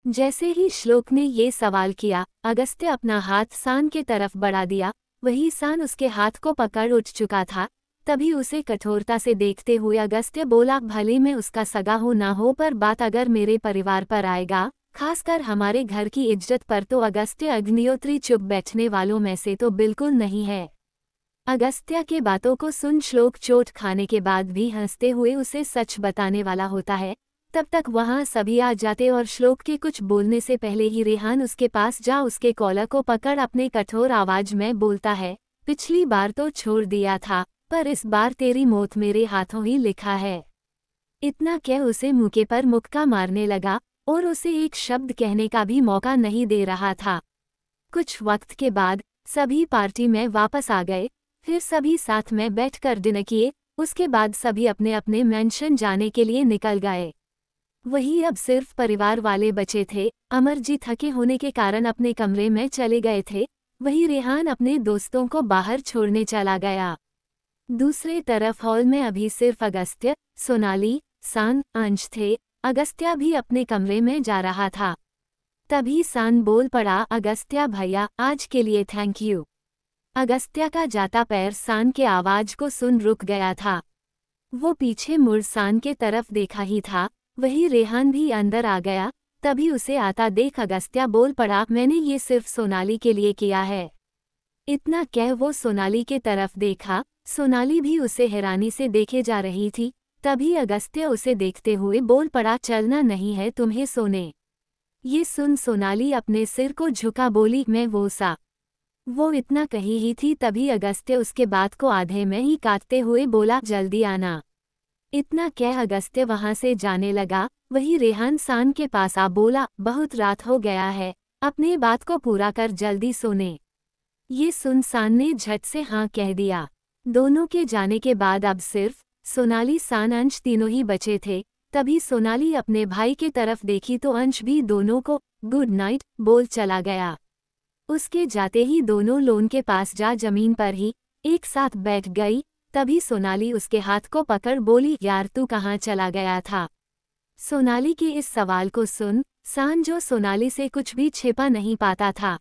जैसे ही श्लोक ने ये सवाल किया, अगस्त्य अपना हाथ सान के तरफ बढ़ा दिया। वही सान उसके हाथ को पकड़ उठ चुका था। तभी उसे कठोरता से देखते हुए अगस्त्य बोला, भले मैं उसका सगा हो ना हो, पर बात अगर मेरे परिवार पर आएगा, खासकर हमारे घर की इज्जत पर, तो अगस्त्य अग्निहोत्री चुप बैठने वालों में से तो बिल्कुल नहीं है। अगस्त्य के बातों को सुन श्लोक चोट खाने के बाद भी हंसते हुए उसे सच बताने वाला होता है। तब तक वहां सभी आ जाते और श्लोक के कुछ बोलने से पहले ही रेहान उसके पास जा उसके कॉलर को पकड़ अपने कठोर आवाज में बोलता है, पिछली बार तो छोड़ दिया था, पर इस बार तेरी मौत मेरे हाथों ही लिखा है। इतना कह उसे मुक्के पर मुक्का मारने लगा और उसे एक शब्द कहने का भी मौका नहीं दे रहा था। कुछ वक्त के बाद सभी पार्टी में वापस आ गए। फिर सभी साथ में बैठकर डिनर किए। उसके बाद सभी अपने अपने मेंशन जाने के लिए निकल गए। वही अब सिर्फ परिवार वाले बचे थे। अमरजीत थके होने के कारण अपने कमरे में चले गए थे। वही रेहान अपने दोस्तों को बाहर छोड़ने चला गया। दूसरे तरफ हॉल में अभी सिर्फ अगस्त्य, सोनाली, सान, अंश थे। अगस्त्य भी अपने कमरे में जा रहा था। तभी सान बोल पड़ा, अगस्त्य भैया, आज के लिए थैंक यू। अगस्त्य का जाता पैर सान के आवाज को सुन रुक गया था। वो पीछे मुड़ सान के तरफ देखा ही था। वही रेहान भी अंदर आ गया। तभी उसे आता देख अगस्त्य बोल पड़ा, मैंने ये सिर्फ सोनाली के लिए किया है। इतना कह वो सोनाली के तरफ देखा। सोनाली भी उसे हैरानी से देखे जा रही थी। तभी अगस्त्य उसे देखते हुए बोल पड़ा, चलना नहीं है तुम्हें सोने। ये सुन सोनाली अपने सिर को झुका बोली, मैं वो सा। वो इतना कही ही थी तभी अगस्त्य उसके बात को आधे में ही काटते हुए बोला, जल्दी आना। इतना कह अगस्त्य वहां से जाने लगा। वही रेहान सान के पास आ बोला, बहुत रात हो गया है, अपने बात को पूरा कर जल्दी सोने। ये सुन सान ने झट से हाँ कह दिया। दोनों के जाने के बाद अब सिर्फ सोनाली, सान, अंश तीनों ही बचे थे। तभी सोनाली अपने भाई के तरफ देखी तो अंश भी दोनों को गुड नाइट बोल चला गया। उसके जाते ही दोनों लोन के पास जा जमीन पर ही एक साथ बैठ गई। तभी सोनाली उसके हाथ को पकड़ बोली, यार तू कहाँ चला गया था। सोनाली के इस सवाल को सुन सान, जो सोनाली से कुछ भी छिपा नहीं पाता था,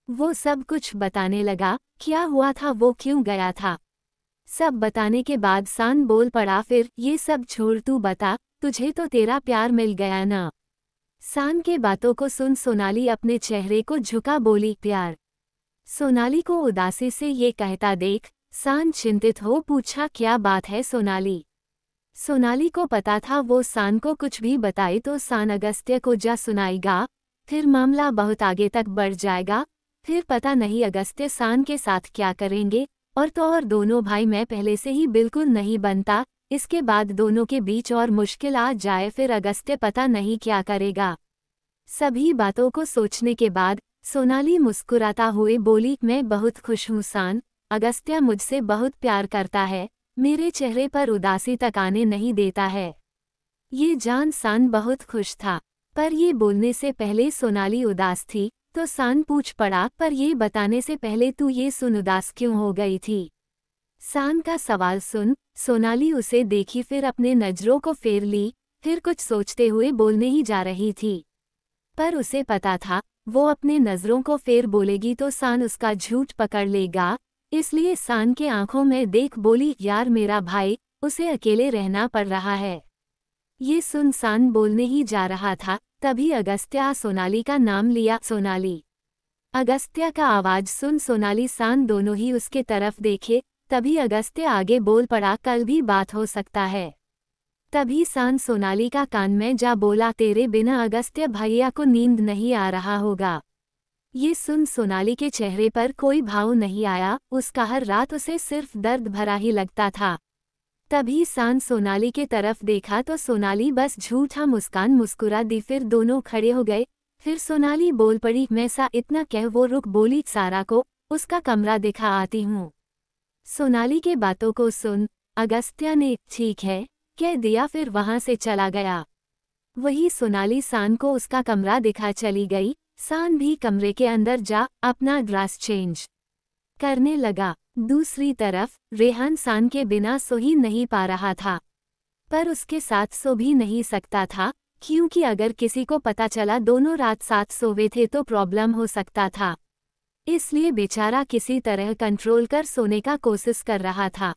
वो सब कुछ बताने लगा। क्या हुआ था, वो क्यों गया था, सब बताने के बाद सान बोल पड़ा, फिर ये सब छोड़ तू बता, तुझे तो तेरा प्यार मिल गया ना। सान के बातों को सुन सोनाली अपने चेहरे को झुका बोली, प्यार। सोनाली को उदासी से ये कहता देख सान चिंतित हो पूछा, क्या बात है सोनाली। सोनाली को पता था वो सान को कुछ भी बताए तो सान अगस्त्य को जा सुनाएगा, फिर मामला बहुत आगे तक बढ़ जाएगा। फिर पता नहीं अगस्त्य सान के साथ क्या करेंगे, और तो और दोनों भाई में पहले से ही बिल्कुल नहीं बनता। इसके बाद दोनों के बीच और मुश्किल आ जाए, फिर अगस्त्य पता नहीं क्या करेगा। सभी बातों को सोचने के बाद सोनाली मुस्कुराता हुए बोली, मैं बहुत खुश हूँ सान, अगस्त्य मुझसे बहुत प्यार करता है, मेरे चेहरे पर उदासी तक आने नहीं देता है। ये जान सान बहुत खुश था, पर ये बोलने से पहले सोनाली उदास थी। तो सान पूछ पड़ा, पर ये बताने से पहले तू ये सुन उदास क्यों हो गई थी। सान का सवाल सुन सोनाली उसे देखी, फिर अपने नजरों को फेर ली, फिर कुछ सोचते हुए बोलने ही जा रही थी। पर उसे पता था वो अपने नजरों को फेर बोलेगी तो सान उसका झूठ पकड़ लेगा। इसलिए सान के आंखों में देख बोली, यार मेरा भाई, उसे अकेले रहना पड़ रहा है। ये सुन सान बोलने ही जा रहा था तभी अगस्त्य सोनाली का नाम लिया, सोनाली। अगस्त्य का आवाज सुन सोनाली सान दोनों ही उसके तरफ देखे। तभी अगस्त्य आगे बोल पड़ा, कल भी बात हो सकता है। तभी सान सोनाली का कान में जा बोला, तेरे बिना अगस्त्य भैया को नींद नहीं आ रहा होगा। ये सुन सोनाली के चेहरे पर कोई भाव नहीं आया, उसका हर रात उसे सिर्फ दर्द भरा ही लगता था। तभी सान सोनाली के तरफ देखा तो सोनाली बस झूठा मुस्कान मुस्कुरा दी, फिर दोनों खड़े हो गए। फिर सोनाली बोल पड़ी, मैं सा, इतना कह वो रुक बोली, सारा को उसका कमरा दिखा आती हूँ। सोनाली के बातों को सुन अगस्त्य ने ठीक है कह दिया, फिर वहां से चला गया। वही सोनाली सान को उसका कमरा दिखा चली गई। सान भी कमरे के अंदर जा अपना ड्रेस चेंज करने लगा। दूसरी तरफ रेहान सान के बिना सो ही नहीं पा रहा था, पर उसके साथ सो भी नहीं सकता था क्योंकि अगर किसी को पता चला दोनों रात साथ सोए थे तो प्रॉब्लम हो सकता था। इसलिए बेचारा किसी तरह कंट्रोल कर सोने का कोशिश कर रहा था।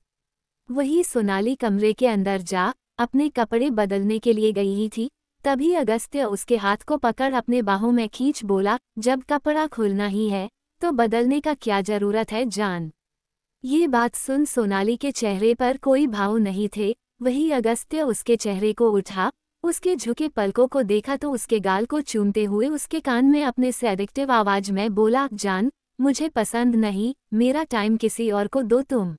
वही सोनाली कमरे के अंदर जा अपने कपड़े बदलने के लिए गई ही थी, तभी अगस्त्य उसके हाथ को पकड़ अपने बाहों में खींच बोला, जब कपड़ा खुलना ही है तो बदलने का क्या जरूरत है जान। ये बात सुन सोनाली के चेहरे पर कोई भाव नहीं थे। वही अगस्त्य उसके चेहरे को उठा, उसके झुके पलकों को देखा तो उसके गाल को चूमते हुए उसके कान में अपने सेडिक्टिव आवाज में बोला, जान मुझे पसंद नहीं, मेरा टाइम किसी और को दो तुम।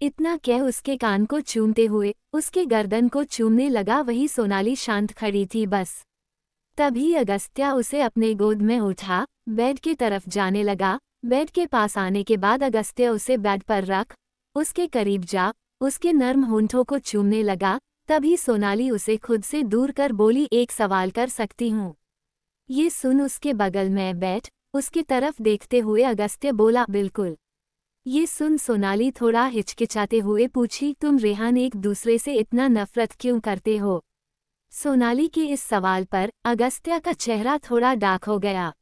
इतना कह उसके कान को चूमते हुए उसके गर्दन को चूमने लगा। वही सोनाली शांत खड़ी थी बस। तभी अगस्त्या उसे अपने गोद में उठा बेड की तरफ जाने लगा। बेड के पास आने के बाद अगस्त्य उसे बेड पर रख उसके करीब जा उसके नर्म होंठों को चूमने लगा। तभी सोनाली उसे खुद से दूर कर बोली, एक सवाल कर सकती हूँ? ये सुन उसके बगल में बैठ उसकी तरफ देखते हुए अगस्त्य बोला, बिल्कुल। ये सुन सोनाली थोड़ा हिचकिचाते हुए पूछी, तुम रेहान एक दूसरे से इतना नफरत क्यों करते हो? सोनाली के इस सवाल पर अगस्त्या का चेहरा थोड़ा डार्क हो गया।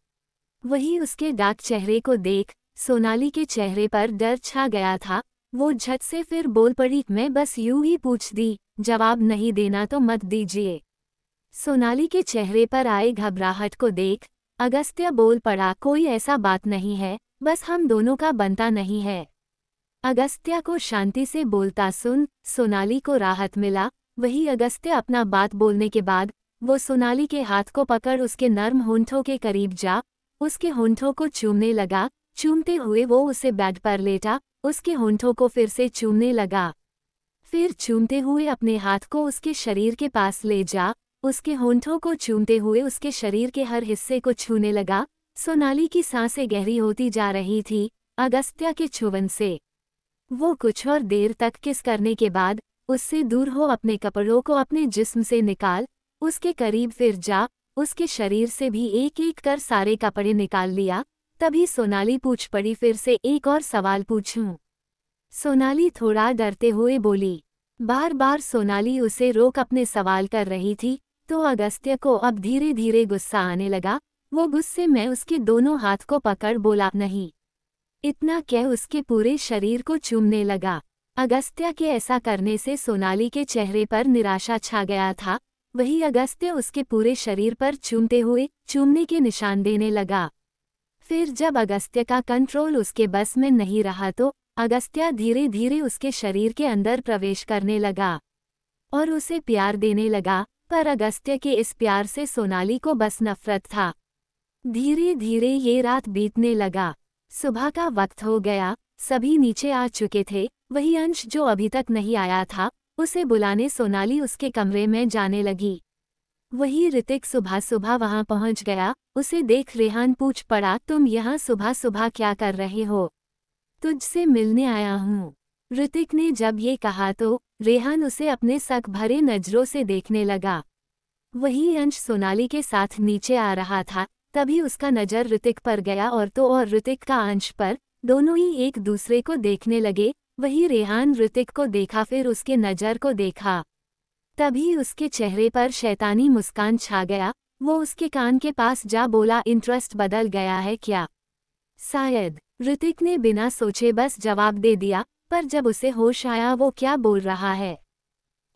वही उसके डार्क चेहरे को देख सोनाली के चेहरे पर डर छा गया था। वो झट से फिर बोल पड़ी, मैं बस यूं ही पूछ दी, जवाब नहीं देना तो मत दीजिए। सोनाली के चेहरे पर आए घबराहट को देख अगस्त्य बोल पड़ा, कोई ऐसा बात नहीं है, बस हम दोनों का बनता नहीं है। अगस्त्या को शांति से बोलता सुन सोनाली को राहत मिला। वही अगस्त्य अपना बात बोलने के बाद वो सोनाली के हाथ को पकड़ उसके नर्म होंठों के करीब जा उसके होंठों को चूमने लगा। चूमते हुए वो उसे बेड पर लेटा उसके होंठों को फिर से चूमने लगा। फिर चूमते हुए अपने हाथ को उसके शरीर के पास ले जा उसके होंठों को चूमते हुए उसके शरीर के हर हिस्से को छूने लगा। सोनाली की सांसें गहरी होती जा रही थी अगस्त्या के छुवन से। वो कुछ और देर तक किस करने के बाद उससे दूर हो अपने कपड़ों को अपने जिस्म से निकाल उसके करीब फिर जा उसके शरीर से भी एक एक कर सारे कपड़े निकाल लिया। तभी सोनाली पूछ पड़ी, फिर से एक और सवाल पूछूं? सोनाली थोड़ा डरते हुए बोली। बार बार सोनाली उसे रोक अपने सवाल कर रही थी तो अगस्त्य को अब धीरे धीरे गुस्सा आने लगा। वो गुस्से में उसके दोनों हाथ को पकड़ बोला, नहीं। इतना कह उसके पूरे शरीर को चूमने लगा। अगस्त्या के ऐसा करने से सोनाली के चेहरे पर निराशा छा गया था। वही अगस्त्य उसके पूरे शरीर पर चूमते हुए चूमने के निशान देने लगा। फिर जब अगस्त्य का कंट्रोल उसके बस में नहीं रहा तो अगस्त्या धीरे धीरे उसके शरीर के अंदर प्रवेश करने लगा और उसे प्यार देने लगा। पर अगस्त्य के इस प्यार से सोनाली को बस नफरत था। धीरे धीरे ये रात बीतने लगा। सुबह का वक्त हो गया, सभी नीचे आ चुके थे। वही अंश जो अभी तक नहीं आया था उसे बुलाने सोनाली उसके कमरे में जाने लगी। वही ऋतिक सुबह सुबह वहां पहुंच गया। उसे देख रेहान पूछ पड़ा, तुम यहाँ सुबह सुबह क्या कर रहे हो? तुझसे मिलने आया हूँ। ऋतिक ने जब ये कहा तो रेहान उसे अपने शक भरे नजरों से देखने लगा। वही अंश सोनाली के साथ नीचे आ रहा था। तभी उसका नजर ऋतिक पर गया और तो और ऋतिक का अंश पर। दोनों ही एक दूसरे को देखने लगे। वही रेहान ऋतिक को देखा फिर उसके नजर को देखा। तभी उसके चेहरे पर शैतानी मुस्कान छा गया। वो उसके कान के पास जा बोला, इंटरेस्ट बदल गया है क्या? शायद। ऋतिक ने बिना सोचे बस जवाब दे दिया। पर जब उसे होश आया वो क्या बोल रहा है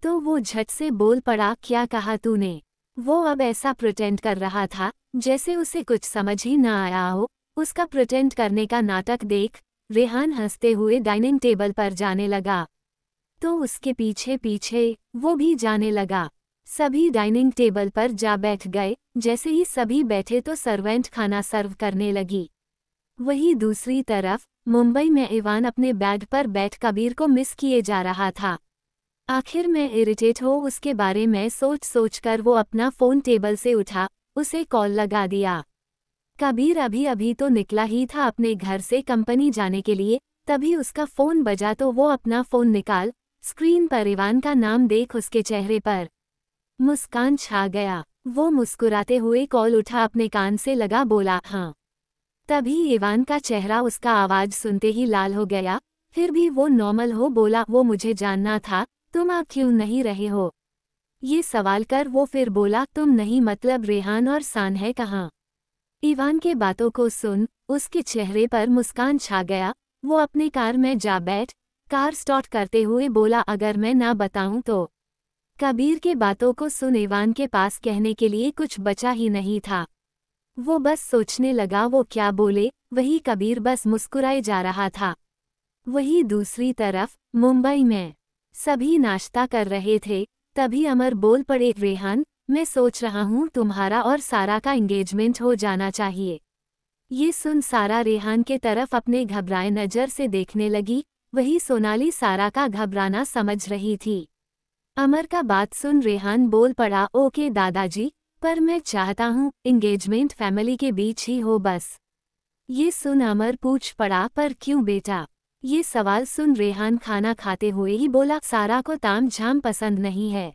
तो वो झट से बोल पड़ा, क्या कहा तूने? वो अब ऐसा प्रिटेंड कर रहा था जैसे उसे कुछ समझ ही ना आया हो। उसका प्रिटेंड करने का नाटक देख रेहान हंसते हुए डाइनिंग टेबल पर जाने लगा तो उसके पीछे पीछे वो भी जाने लगा। सभी डाइनिंग टेबल पर जा बैठ गए। जैसे ही सभी बैठे तो सर्वेंट खाना सर्व करने लगी। वही दूसरी तरफ मुंबई में इवान अपने बेड पर बैठ कबीर को मिस किए जा रहा था। आखिर में इरिटेट हो उसके बारे में सोच सोचकर वो अपना फ़ोन टेबल से उठा उसे कॉल लगा दिया। कबीर अभी अभी तो निकला ही था अपने घर से कंपनी जाने के लिए। तभी उसका फ़ोन बजा तो वो अपना फ़ोन निकाल स्क्रीन पर इवान का नाम देख उसके चेहरे पर मुस्कान छा गया। वो मुस्कुराते हुए कॉल उठा अपने कान से लगा बोला, हाँ। तभी इवान का चेहरा उसका आवाज़ सुनते ही लाल हो गया। फिर भी वो नॉर्मल हो बोला, वो मुझे जानना था तुम आ क्यों नहीं रहे हो? ये सवाल कर वो फिर बोला, तुम नहीं मतलब रेहान और सान है कहाँ? इवान के बातों को सुन उसके चेहरे पर मुस्कान छा गया। वो अपनी कार में जा बैठ कार स्टार्ट करते हुए बोला, अगर मैं ना बताऊं तो। कबीर के बातों को सुन इवान के पास कहने के लिए कुछ बचा ही नहीं था। वो बस सोचने लगा वो क्या बोले, वही कबीर बस मुस्कुराए जा रहा था। वही दूसरी तरफ मुंबई में सभी नाश्ता कर रहे थे। तभी अमर बोल पड़े, रेहान मैं सोच रहा हूँ तुम्हारा और सारा का एंगेजमेंट हो जाना चाहिए। ये सुन सारा रेहान के तरफ अपने घबराए नज़र से देखने लगी। वही सोनाली सारा का घबराना समझ रही थी। अमर का बात सुन रेहान बोल पड़ा, ओके दादाजी, पर मैं चाहता हूँ एंगेजमेंट फैमिली के बीच ही हो बस। ये सुन अमर पूछ पड़ा, पर क्यों बेटा? ये सवाल सुन रेहान खाना खाते हुए ही बोला, सारा को ताम झाम पसंद नहीं है।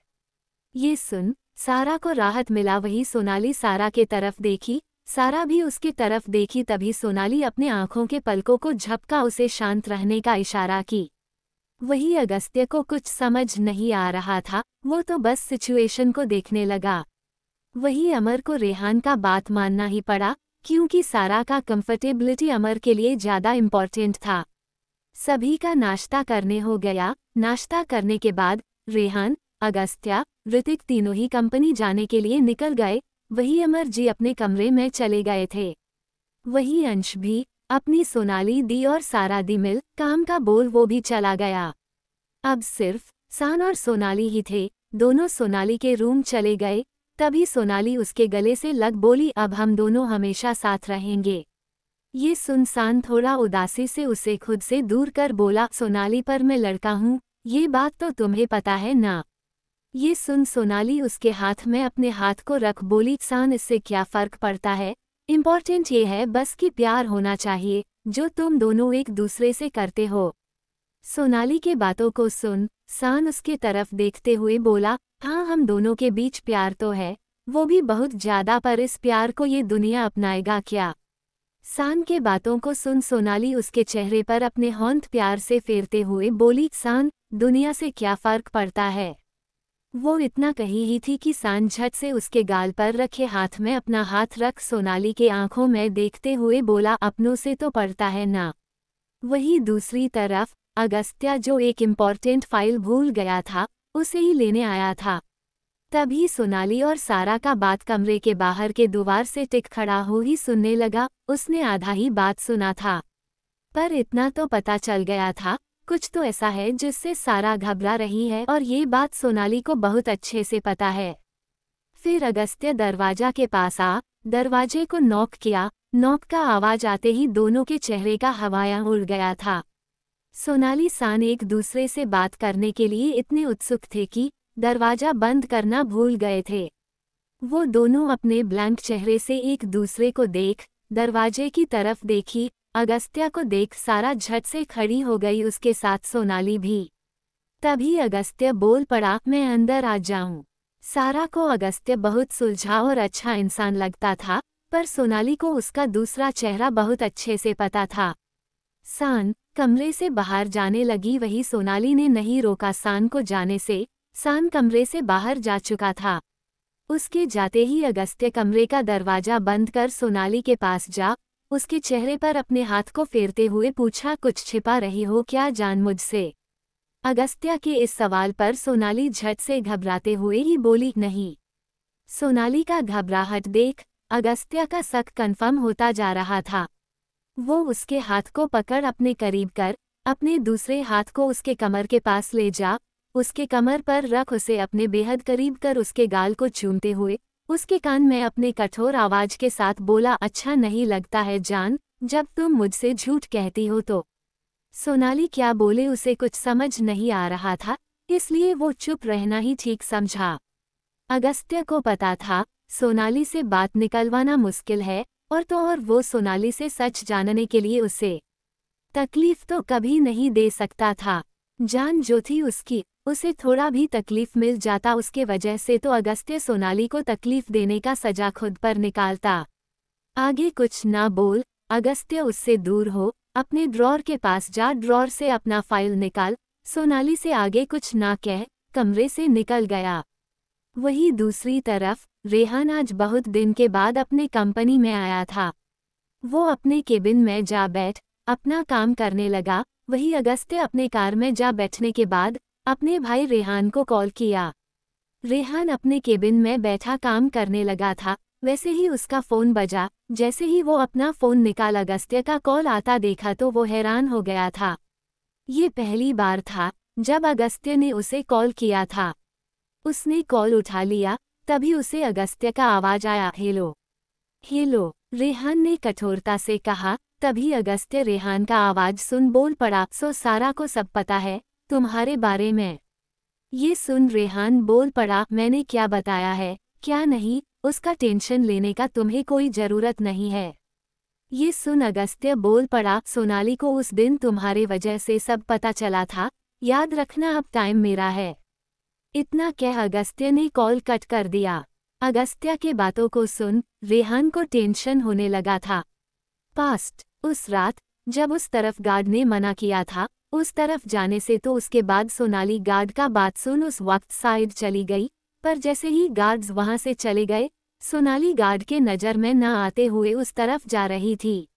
ये सुन सारा को राहत मिला। वही सोनाली सारा के तरफ देखी, सारा भी उसकी तरफ देखी। तभी सोनाली अपने आंखों के पलकों को झपका उसे शांत रहने का इशारा की। वही अगस्त्य को कुछ समझ नहीं आ रहा था, वो तो बस सिचुएशन को देखने लगा। वही अमर को रेहान का बात मानना ही पड़ा, क्योंकि सारा का कंफर्टेबिलिटी अमर के लिए ज़्यादा इम्पोर्टेंट था। सभी का नाश्ता करने हो गया। नाश्ता करने के बाद रेहान, अगस्त्या, ऋतिक तीनों ही कंपनी जाने के लिए निकल गए। वही अमर जी अपने कमरे में चले गए थे। वही अंश भी अपनी सोनाली दी और सारा दी मिल काम का बोल वो भी चला गया। अब सिर्फ सान और सोनाली ही थे। दोनों सोनाली के रूम चले गए। तभी सोनाली उसके गले से लग बोली, अब हम दोनों हमेशा साथ रहेंगे। ये सुन सान थोड़ा उदासी से उसे खुद से दूर कर बोला, सोनाली पर मैं लड़का हूँ, ये बात तो तुम्हें पता है ना? ये सुन सोनाली उसके हाथ में अपने हाथ को रख बोली, सान इससे क्या फर्क पड़ता है, इम्पोर्टेंट ये है बस कि प्यार होना चाहिए जो तुम दोनों एक दूसरे से करते हो। सोनाली के बातों को सुन सान उसके तरफ देखते हुए बोला, हाँ हम दोनों के बीच प्यार तो है, वो भी बहुत ज्यादा, पर इस प्यार को ये दुनिया अपनाएगा क्या? सान के बातों को सुन सोनाली उसके चेहरे पर अपने होंठ प्यार से फेरते हुए बोली, सान दुनिया से क्या फर्क पड़ता है? वो इतना कही ही थी कि सान झट से उसके गाल पर रखे हाथ में अपना हाथ रख सोनाली के आंखों में देखते हुए बोला, अपनों से तो पड़ता है ना। वही दूसरी तरफ अगस्त्या जो एक इम्पॉर्टेंट फाइल भूल गया था उसे ही लेने आया था। तभी सोनाली और सारा का बात कमरे के बाहर के दीवार से टिक खड़ा हो ही सुनने लगा। उसने आधा ही बात सुना था, पर इतना तो पता चल गया था कुछ तो ऐसा है जिससे सारा घबरा रही है, और ये बात सोनाली को बहुत अच्छे से पता है। फिर अगस्त्य दरवाजा के पास आ दरवाजे को नॉक किया। नॉक का आवाज आते ही दोनों के चेहरे का हवाया उड़ गया था। सोनाली सान एक दूसरे से बात करने के लिए इतने उत्सुक थे कि दरवाजा बंद करना भूल गए थे। वो दोनों अपने ब्लैंक चेहरे से एक दूसरे को देख दरवाजे की तरफ देखी। अगस्त्या को देख सारा झट से खड़ी हो गई, उसके साथ सोनाली भी। तभी अगस्त्य बोल पड़ा, मैं अंदर आ जाऊं। सारा को अगस्त्य बहुत सुलझा और अच्छा इंसान लगता था, पर सोनाली को उसका दूसरा चेहरा बहुत अच्छे से पता था। सान कमरे से बाहर जाने लगी, वही सोनाली ने नहीं रोका सान को जाने से। सान कमरे से बाहर जा चुका था। उसके जाते ही अगस्त्य कमरे का दरवाजा बंद कर सोनाली के पास जा उसके चेहरे पर अपने हाथ को फेरते हुए पूछा, कुछ छिपा रही हो क्या जान मुझसे? अगस्त्या के इस सवाल पर सोनाली झट से घबराते हुए ही बोली, नहीं। सोनाली का घबराहट देख अगस्त्या का शक कन्फर्म होता जा रहा था। वो उसके हाथ को पकड़ अपने करीब कर अपने दूसरे हाथ को उसके कमर के पास ले जा उसके कमर पर रख उसे अपने बेहद करीब कर उसके गाल को चूमते हुए उसके कान में अपने कठोर आवाज के साथ बोला, अच्छा नहीं लगता है जान जब तुम मुझसे झूठ कहती हो तो। सोनाली क्या बोले उसे कुछ समझ नहीं आ रहा था, इसलिए वो चुप रहना ही ठीक समझा। अगस्त्य को पता था सोनाली से बात निकलवाना मुश्किल है, और वो सोनाली से सच जानने के लिए उसे तकलीफ तो कभी नहीं दे सकता था। जान जो थी उसकी, उसे थोड़ा भी तकलीफ मिल जाता उसके वजह से तो अगस्त्य सोनाली को तकलीफ देने का सजा खुद पर निकालता। आगे कुछ ना बोल अगस्त्य उससे दूर हो, अपने ड्रॉर के पास जा ड्रॉर से अपना फाइल निकाल। सोनाली से आगे कुछ ना कह कमरे से निकल गया। वहीं दूसरी तरफ रेहान आज बहुत दिन के बाद अपने कंपनी में आया था। वो अपने केबिन में जा बैठ अपना काम करने लगा। वहीं अगस्त्य अपने कार में जा बैठने के बाद अपने भाई रेहान को कॉल किया। रेहान अपने केबिन में बैठा काम करने लगा था, वैसे ही उसका फ़ोन बजा। जैसे ही वो अपना फ़ोन निकाला, अगस्त्य का कॉल आता देखा तो वो हैरान हो गया था। ये पहली बार था जब अगस्त्य ने उसे कॉल किया था। उसने कॉल उठा लिया, तभी उसे अगस्त्य का आवाज़ आया, हेलो हेलो, रेहान ने कठोरता से कहा। तभी अगस्त्य रेहान का आवाज़ सुन बोल पड़ा, सो सारा को सब पता है तुम्हारे बारे में। ये सुन रेहान बोल पड़ा, मैंने क्या बताया है क्या नहीं, उसका टेंशन लेने का तुम्हें कोई ज़रूरत नहीं है। ये सुन अगस्त्य बोल पड़ा, सोनाली को उस दिन तुम्हारे वजह से सब पता चला था, याद रखना अब टाइम मेरा है। इतना कह अगस्त्य ने कॉल कट कर दिया। अगस्त्य के बातों को सुन रेहान को टेंशन होने लगा था। पास्ट उस रात जब उस तरफ गार्ड ने मना किया था उस तरफ जाने से, तो उसके बाद सोनाली गार्ड का बात सुन उस वक्त साइड चली गई। पर जैसे ही गार्ड्स वहां से चले गए, सोनाली गार्ड के नज़र में न आते हुए उस तरफ जा रही थी।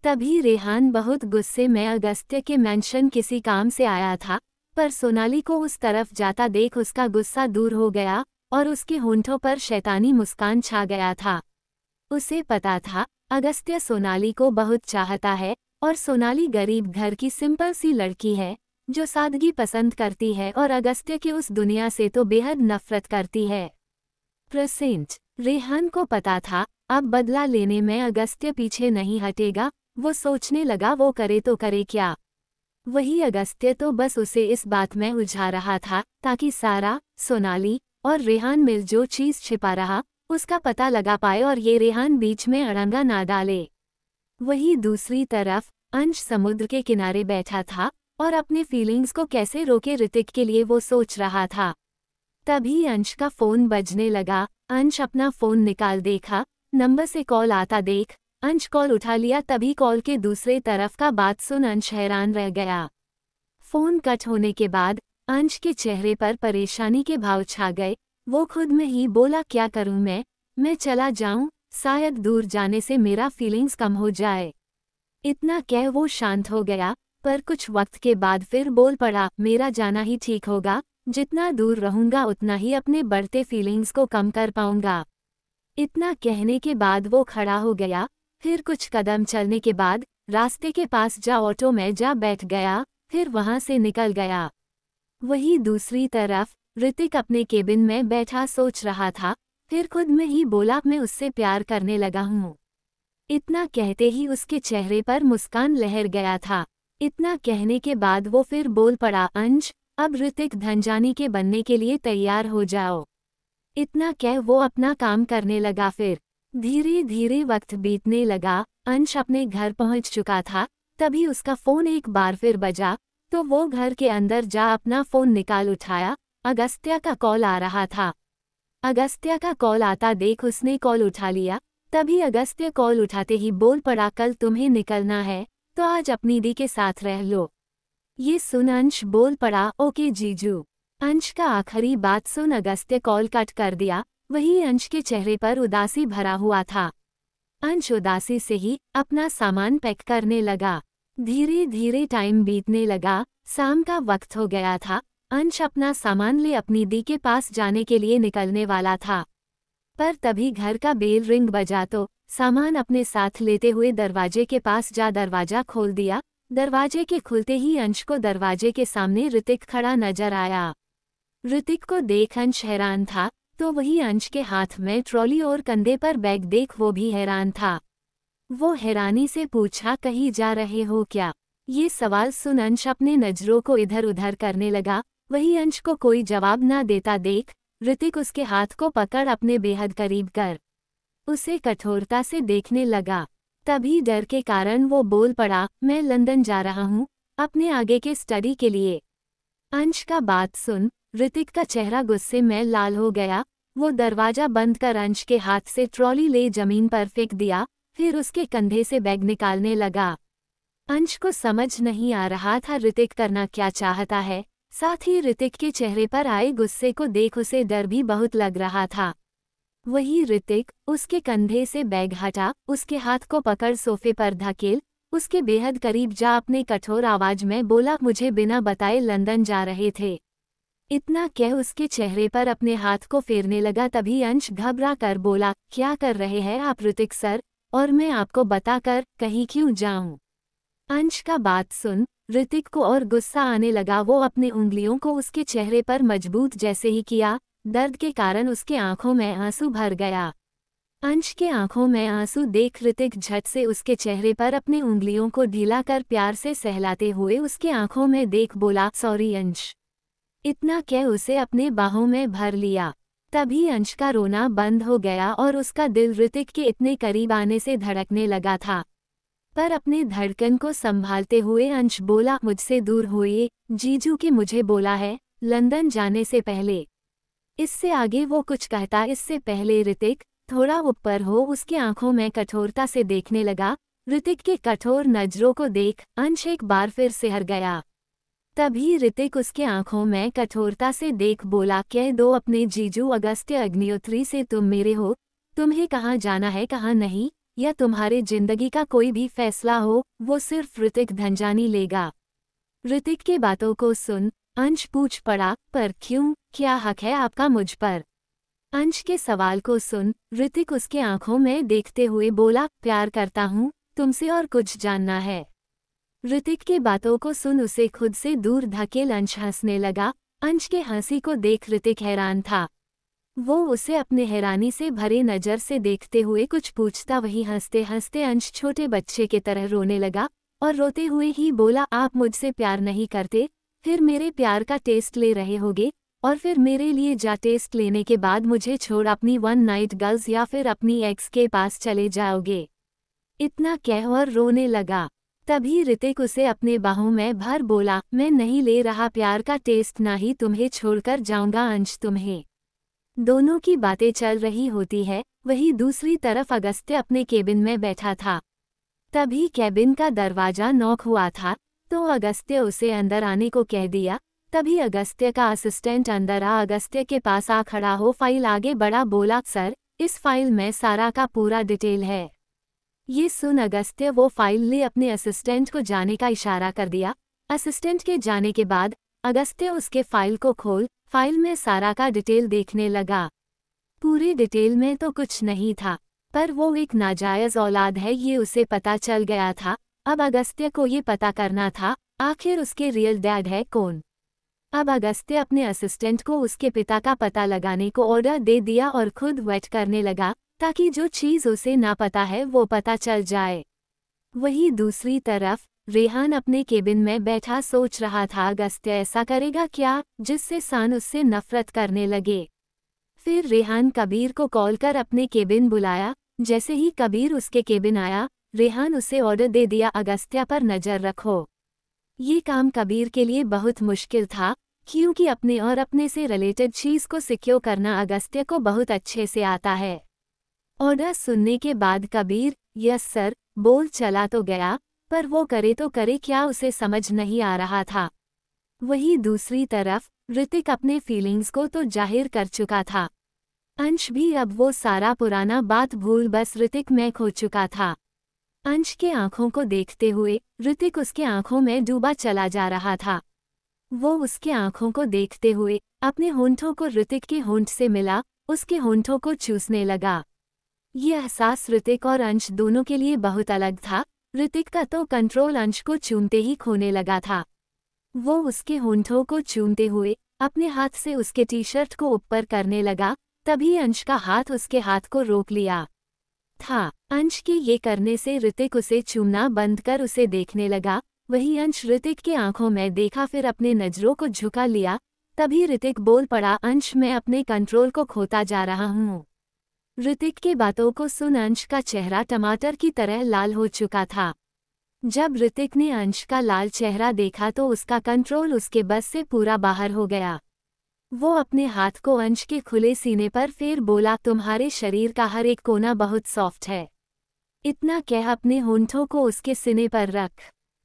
तभी रेहान बहुत गुस्से में अगस्त्य के मेंशन किसी काम से आया था, पर सोनाली को उस तरफ जाता देख उसका गुस्सा दूर हो गया और उसके होंठों पर शैतानी मुस्कान छा गया था। उसे पता था अगस्त्य सोनाली को बहुत चाहता है और सोनाली गरीब घर की सिंपल सी लड़की है जो सादगी पसंद करती है और अगस्त्य की उस दुनिया से तो बेहद नफरत करती है। प्रेसेंट रेहान को पता था अब बदला लेने में अगस्त्य पीछे नहीं हटेगा। वो सोचने लगा वो करे तो करे क्या। वही अगस्त्य तो बस उसे इस बात में उलझा रहा था ताकि सारा, सोनाली और रेहान मिल जो चीज़ छिपा रहा उसका पता लगा पाए और ये रेहान बीच में अड़ंगा ना डाले। वहीं दूसरी तरफ अंश समुद्र के किनारे बैठा था और अपने फीलिंग्स को कैसे रोके ऋतिक के लिए वो सोच रहा था। तभी अंश का फ़ोन बजने लगा। अंश अपना फ़ोन निकाल देखा, नंबर से कॉल आता देख अंश कॉल उठा लिया। तभी कॉल के दूसरे तरफ का बात सुन अंश हैरान रह गया। फ़ोन कट होने के बाद अंश के चेहरे पर परेशानी के भाव छा गए। वो खुद में ही बोला, क्या करूं मैं चला जाऊं, शायद दूर जाने से मेरा फीलिंग्स कम हो जाए। इतना कह वो शांत हो गया, पर कुछ वक्त के बाद फिर बोल पड़ा, मेरा जाना ही ठीक होगा, जितना दूर रहूंगा उतना ही अपने बढ़ते फीलिंग्स को कम कर पाऊंगा। इतना कहने के बाद वो खड़ा हो गया, फिर कुछ कदम चलने के बाद रास्ते के पास जा ऑटो में जा बैठ गया, फिर वहां से निकल गया। वहीं दूसरी तरफ ऋतिक अपने केबिन में बैठा सोच रहा था, फिर खुद में ही बोला, मैं उससे प्यार करने लगा हूँ। इतना कहते ही उसके चेहरे पर मुस्कान लहर गया था। इतना कहने के बाद वो फिर बोल पड़ा, अंश अब ऋतिक धनजानी के बनने के लिए तैयार हो जाओ। इतना कह वो अपना काम करने लगा। फिर धीरे धीरे वक्त बीतने लगा। अंश अपने घर पहुंच चुका था। तभी उसका फ़ोन एक बार फिर बजा, तो वो घर के अंदर जा अपना फ़ोन निकाल उठाया। अगस्त्य का कॉल आ रहा था। अगस्त्य का कॉल आता देख उसने कॉल उठा लिया। तभी अगस्त्य कॉल उठाते ही बोल पड़ा, कल तुम्हें निकलना है तो आज अपनी दी के साथ रह लो। ये सुन अंश बोल पड़ा, ओके जीजू। अंश का आखिरी बात सुन अगस्त्य कॉल कट कर दिया। वही अंश के चेहरे पर उदासी भरा हुआ था। अंश उदासी से ही अपना सामान पैक करने लगा। धीरे धीरे टाइम बीतने लगा। शाम का वक्त हो गया था। अंश अपना सामान ले अपनी दी के पास जाने के लिए निकलने वाला था, पर तभी घर का बेल रिंग बजा तो सामान अपने साथ लेते हुए दरवाजे के पास जा दरवाजा खोल दिया। दरवाजे के खुलते ही अंश को दरवाजे के सामने ऋतिक खड़ा नजर आया। ऋतिक को देख अंश हैरान था, तो वही अंश के हाथ में ट्रॉली और कंधे पर बैग देख वो भी हैरान था। वो हैरानी से पूछा, कहीं जा रहे हो क्या? ये सवाल सुन अंश अपने नजरों को इधर उधर करने लगा। वही अंश को कोई जवाब ना देता देख ऋतिक उसके हाथ को पकड़ अपने बेहद करीब कर उसे कठोरता से देखने लगा। तभी डर के कारण वो बोल पड़ा, मैं लंदन जा रहा हूँ अपने आगे के स्टडी के लिए। अंश का बात सुन ऋतिक का चेहरा गुस्से में लाल हो गया। वो दरवाजा बंद कर अंश के हाथ से ट्रॉली ले जमीन पर फेंक दिया, फिर उसके कंधे से बैग निकालने लगा। अंश को समझ नहीं आ रहा था ऋतिक करना क्या चाहता है। साथ ही ऋतिक के चेहरे पर आए गुस्से को देख उसे डर भी बहुत लग रहा था। वही ऋतिक उसके कंधे से बैग हटा, उसके हाथ को पकड़ सोफे पर धकेल, उसके बेहद करीब जा अपने कठोर आवाज में बोला, मुझे बिना बताए लंदन जा रहे थे। इतना कह उसके चेहरे पर अपने हाथ को फेरने लगा। तभी अंश घबरा कर बोला, क्या कर रहे हैं आप ऋतिक सर, और मैं आपको बताकर कहीं क्यों जाऊं। अंश का बात सुन ऋतिक को और गुस्सा आने लगा। वो अपनी उंगलियों को उसके चेहरे पर मजबूत जैसे ही किया, दर्द के कारण उसके आंखों में आंसू भर गया। अंश के आंखों में आंसू देख ऋतिक झट से उसके चेहरे पर अपनी उंगलियों को ढीला कर प्यार से सहलाते हुए उसके आंखों में देख बोला, सॉरी अंश। इतना कह उसे अपने बाहों में भर लिया। तभी अंश का रोना बंद हो गया और उसका दिल ऋतिक के इतने करीब आने से धड़कने लगा था। पर अपने धड़कन को संभालते हुए अंश बोला, मुझसे दूर होइए जीजू की मुझे बोला है लंदन जाने से पहले। इससे आगे वो कुछ कहता इससे पहले ऋतिक थोड़ा ऊपर हो उसकी आंखों में कठोरता से देखने लगा। ऋतिक के कठोर नजरों को देख अंश एक बार फिर सिहर गया। तभी ऋतिक उसके आंखों में कठोरता से देख बोला, कह दो अपने जीजू अगस्त्य अग्निहोत्री से तुम मेरे हो, तुम्हें कहाँ जाना है कहाँ नहीं, या तुम्हारे जिंदगी का कोई भी फैसला हो वो सिर्फ ऋतिक धनजानी लेगा। ऋतिक के बातों को सुन अंश पूछ पड़ा, पर क्यों, क्या हक है आपका मुझ पर। अंश के सवाल को सुन ऋतिक उसके आंखों में देखते हुए बोला, प्यार करता हूँ तुमसे और कुछ जानना है। ऋतिक के बातों को सुन उसे खुद से दूर धकेल अंश हंसने लगा। अंश के हंसी को देख ऋतिक हैरान था। वो उसे अपने हैरानी से भरे नज़र से देखते हुए कुछ पूछता वही हंसते हंसते अंश छोटे बच्चे की तरह रोने लगा और रोते हुए ही बोला, आप मुझसे प्यार नहीं करते, फिर मेरे प्यार का टेस्ट ले रहे होगे और फिर मेरे लिए जा टेस्ट लेने के बाद मुझे छोड़ अपनी वन नाइट गर्ल्स या फिर अपनी एक्स के पास चले जाओगे। इतना कह और रोने लगा। तभी ऋतिक उसे अपने बाहों में भर बोला, मैं नहीं ले रहा प्यार का टेस्ट, ना ही तुम्हें छोड़कर जाऊंगा अंश तुम्हें। दोनों की बातें चल रही होती है, वहीं दूसरी तरफ अगस्त्य अपने केबिन में बैठा था। तभी केबिन का दरवाजा नॉक हुआ था तो अगस्त्य उसे अंदर आने को कह दिया। तभी अगस्त्य का असिस्टेंट अंदर आ अगस्त्य के पास आ खड़ा हो फाइल आगे बढ़ा, बोला, सर इस फाइल में सारा का पूरा डिटेल है। ये सुन अगस्त्य वो फाइल ले अपने असिस्टेंट को जाने का इशारा कर दिया। असिस्टेंट के जाने के बाद अगस्त्य उसके फाइल को खोल फाइल में सारा का डिटेल देखने लगा। पूरे डिटेल में तो कुछ नहीं था, पर वो एक नाजायज औलाद है ये उसे पता चल गया था। अब अगस्त्य को ये पता करना था आखिर उसके रियल डैड है कौन। अब अगस्त्य अपने असिस्टेंट को उसके पिता का पता लगाने को ऑर्डर दे दिया और खुद वेट करने लगा ताकि जो चीज़ उसे ना पता है वो पता चल जाए। वहीं दूसरी तरफ रेहान अपने केबिन में बैठा सोच रहा था अगस्त्य ऐसा करेगा क्या जिससे सान उससे नफरत करने लगे। फिर रेहान कबीर को कॉल कर अपने केबिन बुलाया। जैसे ही कबीर उसके केबिन आया रेहान उसे ऑर्डर दे दिया, अगस्त्य पर नज़र रखो। ये काम कबीर के लिए बहुत मुश्किल था क्योंकि अपने और अपने से रिलेटेड चीज़ को सिक्योर करना अगस्त्य को बहुत अच्छे से आता है। ऑर्डर सुनने के बाद कबीर यस सर बोल चला तो गया, पर वो करे तो करे क्या उसे समझ नहीं आ रहा था। वहीं दूसरी तरफ ऋतिक अपने फीलिंग्स को तो जाहिर कर चुका था। अंश भी अब वो सारा पुराना बात भूल बस ऋतिक में खो चुका था। अंश के आंखों को देखते हुए ऋतिक उसके आंखों में डूबा चला जा रहा था। वो उसके आंखों को देखते हुए अपने होंठों को ऋतिक के होंठ से मिला, उसके होंठों को चूसने लगा। ये एहसास ऋतिक और अंश दोनों के लिए बहुत अलग था। ऋतिक का तो कंट्रोल अंश को चूमते ही खोने लगा था। वो उसके होंठों को चूमते हुए अपने हाथ से उसके टी शर्ट को ऊपर करने लगा। तभी अंश का हाथ उसके हाथ को रोक लिया था। अंश के ये करने से ऋतिक उसे चूमना बंद कर उसे देखने लगा। वहीं अंश ऋतिक की आंखों में देखा फिर अपने नजरों को झुका लिया। तभी ऋतिक बोल पड़ा, अंश मैं अपने कंट्रोल को खोता जा रहा हूँ। ऋतिक के बातों को सुन अंश का चेहरा टमाटर की तरह लाल हो चुका था। जब ऋतिक ने अंश का लाल चेहरा देखा तो उसका कंट्रोल उसके बस से पूरा बाहर हो गया। वो अपने हाथ को अंश के खुले सीने पर फेर बोला, तुम्हारे शरीर का हर एक कोना बहुत सॉफ्ट है। इतना कह अपने होंठों को उसके सीने पर रख।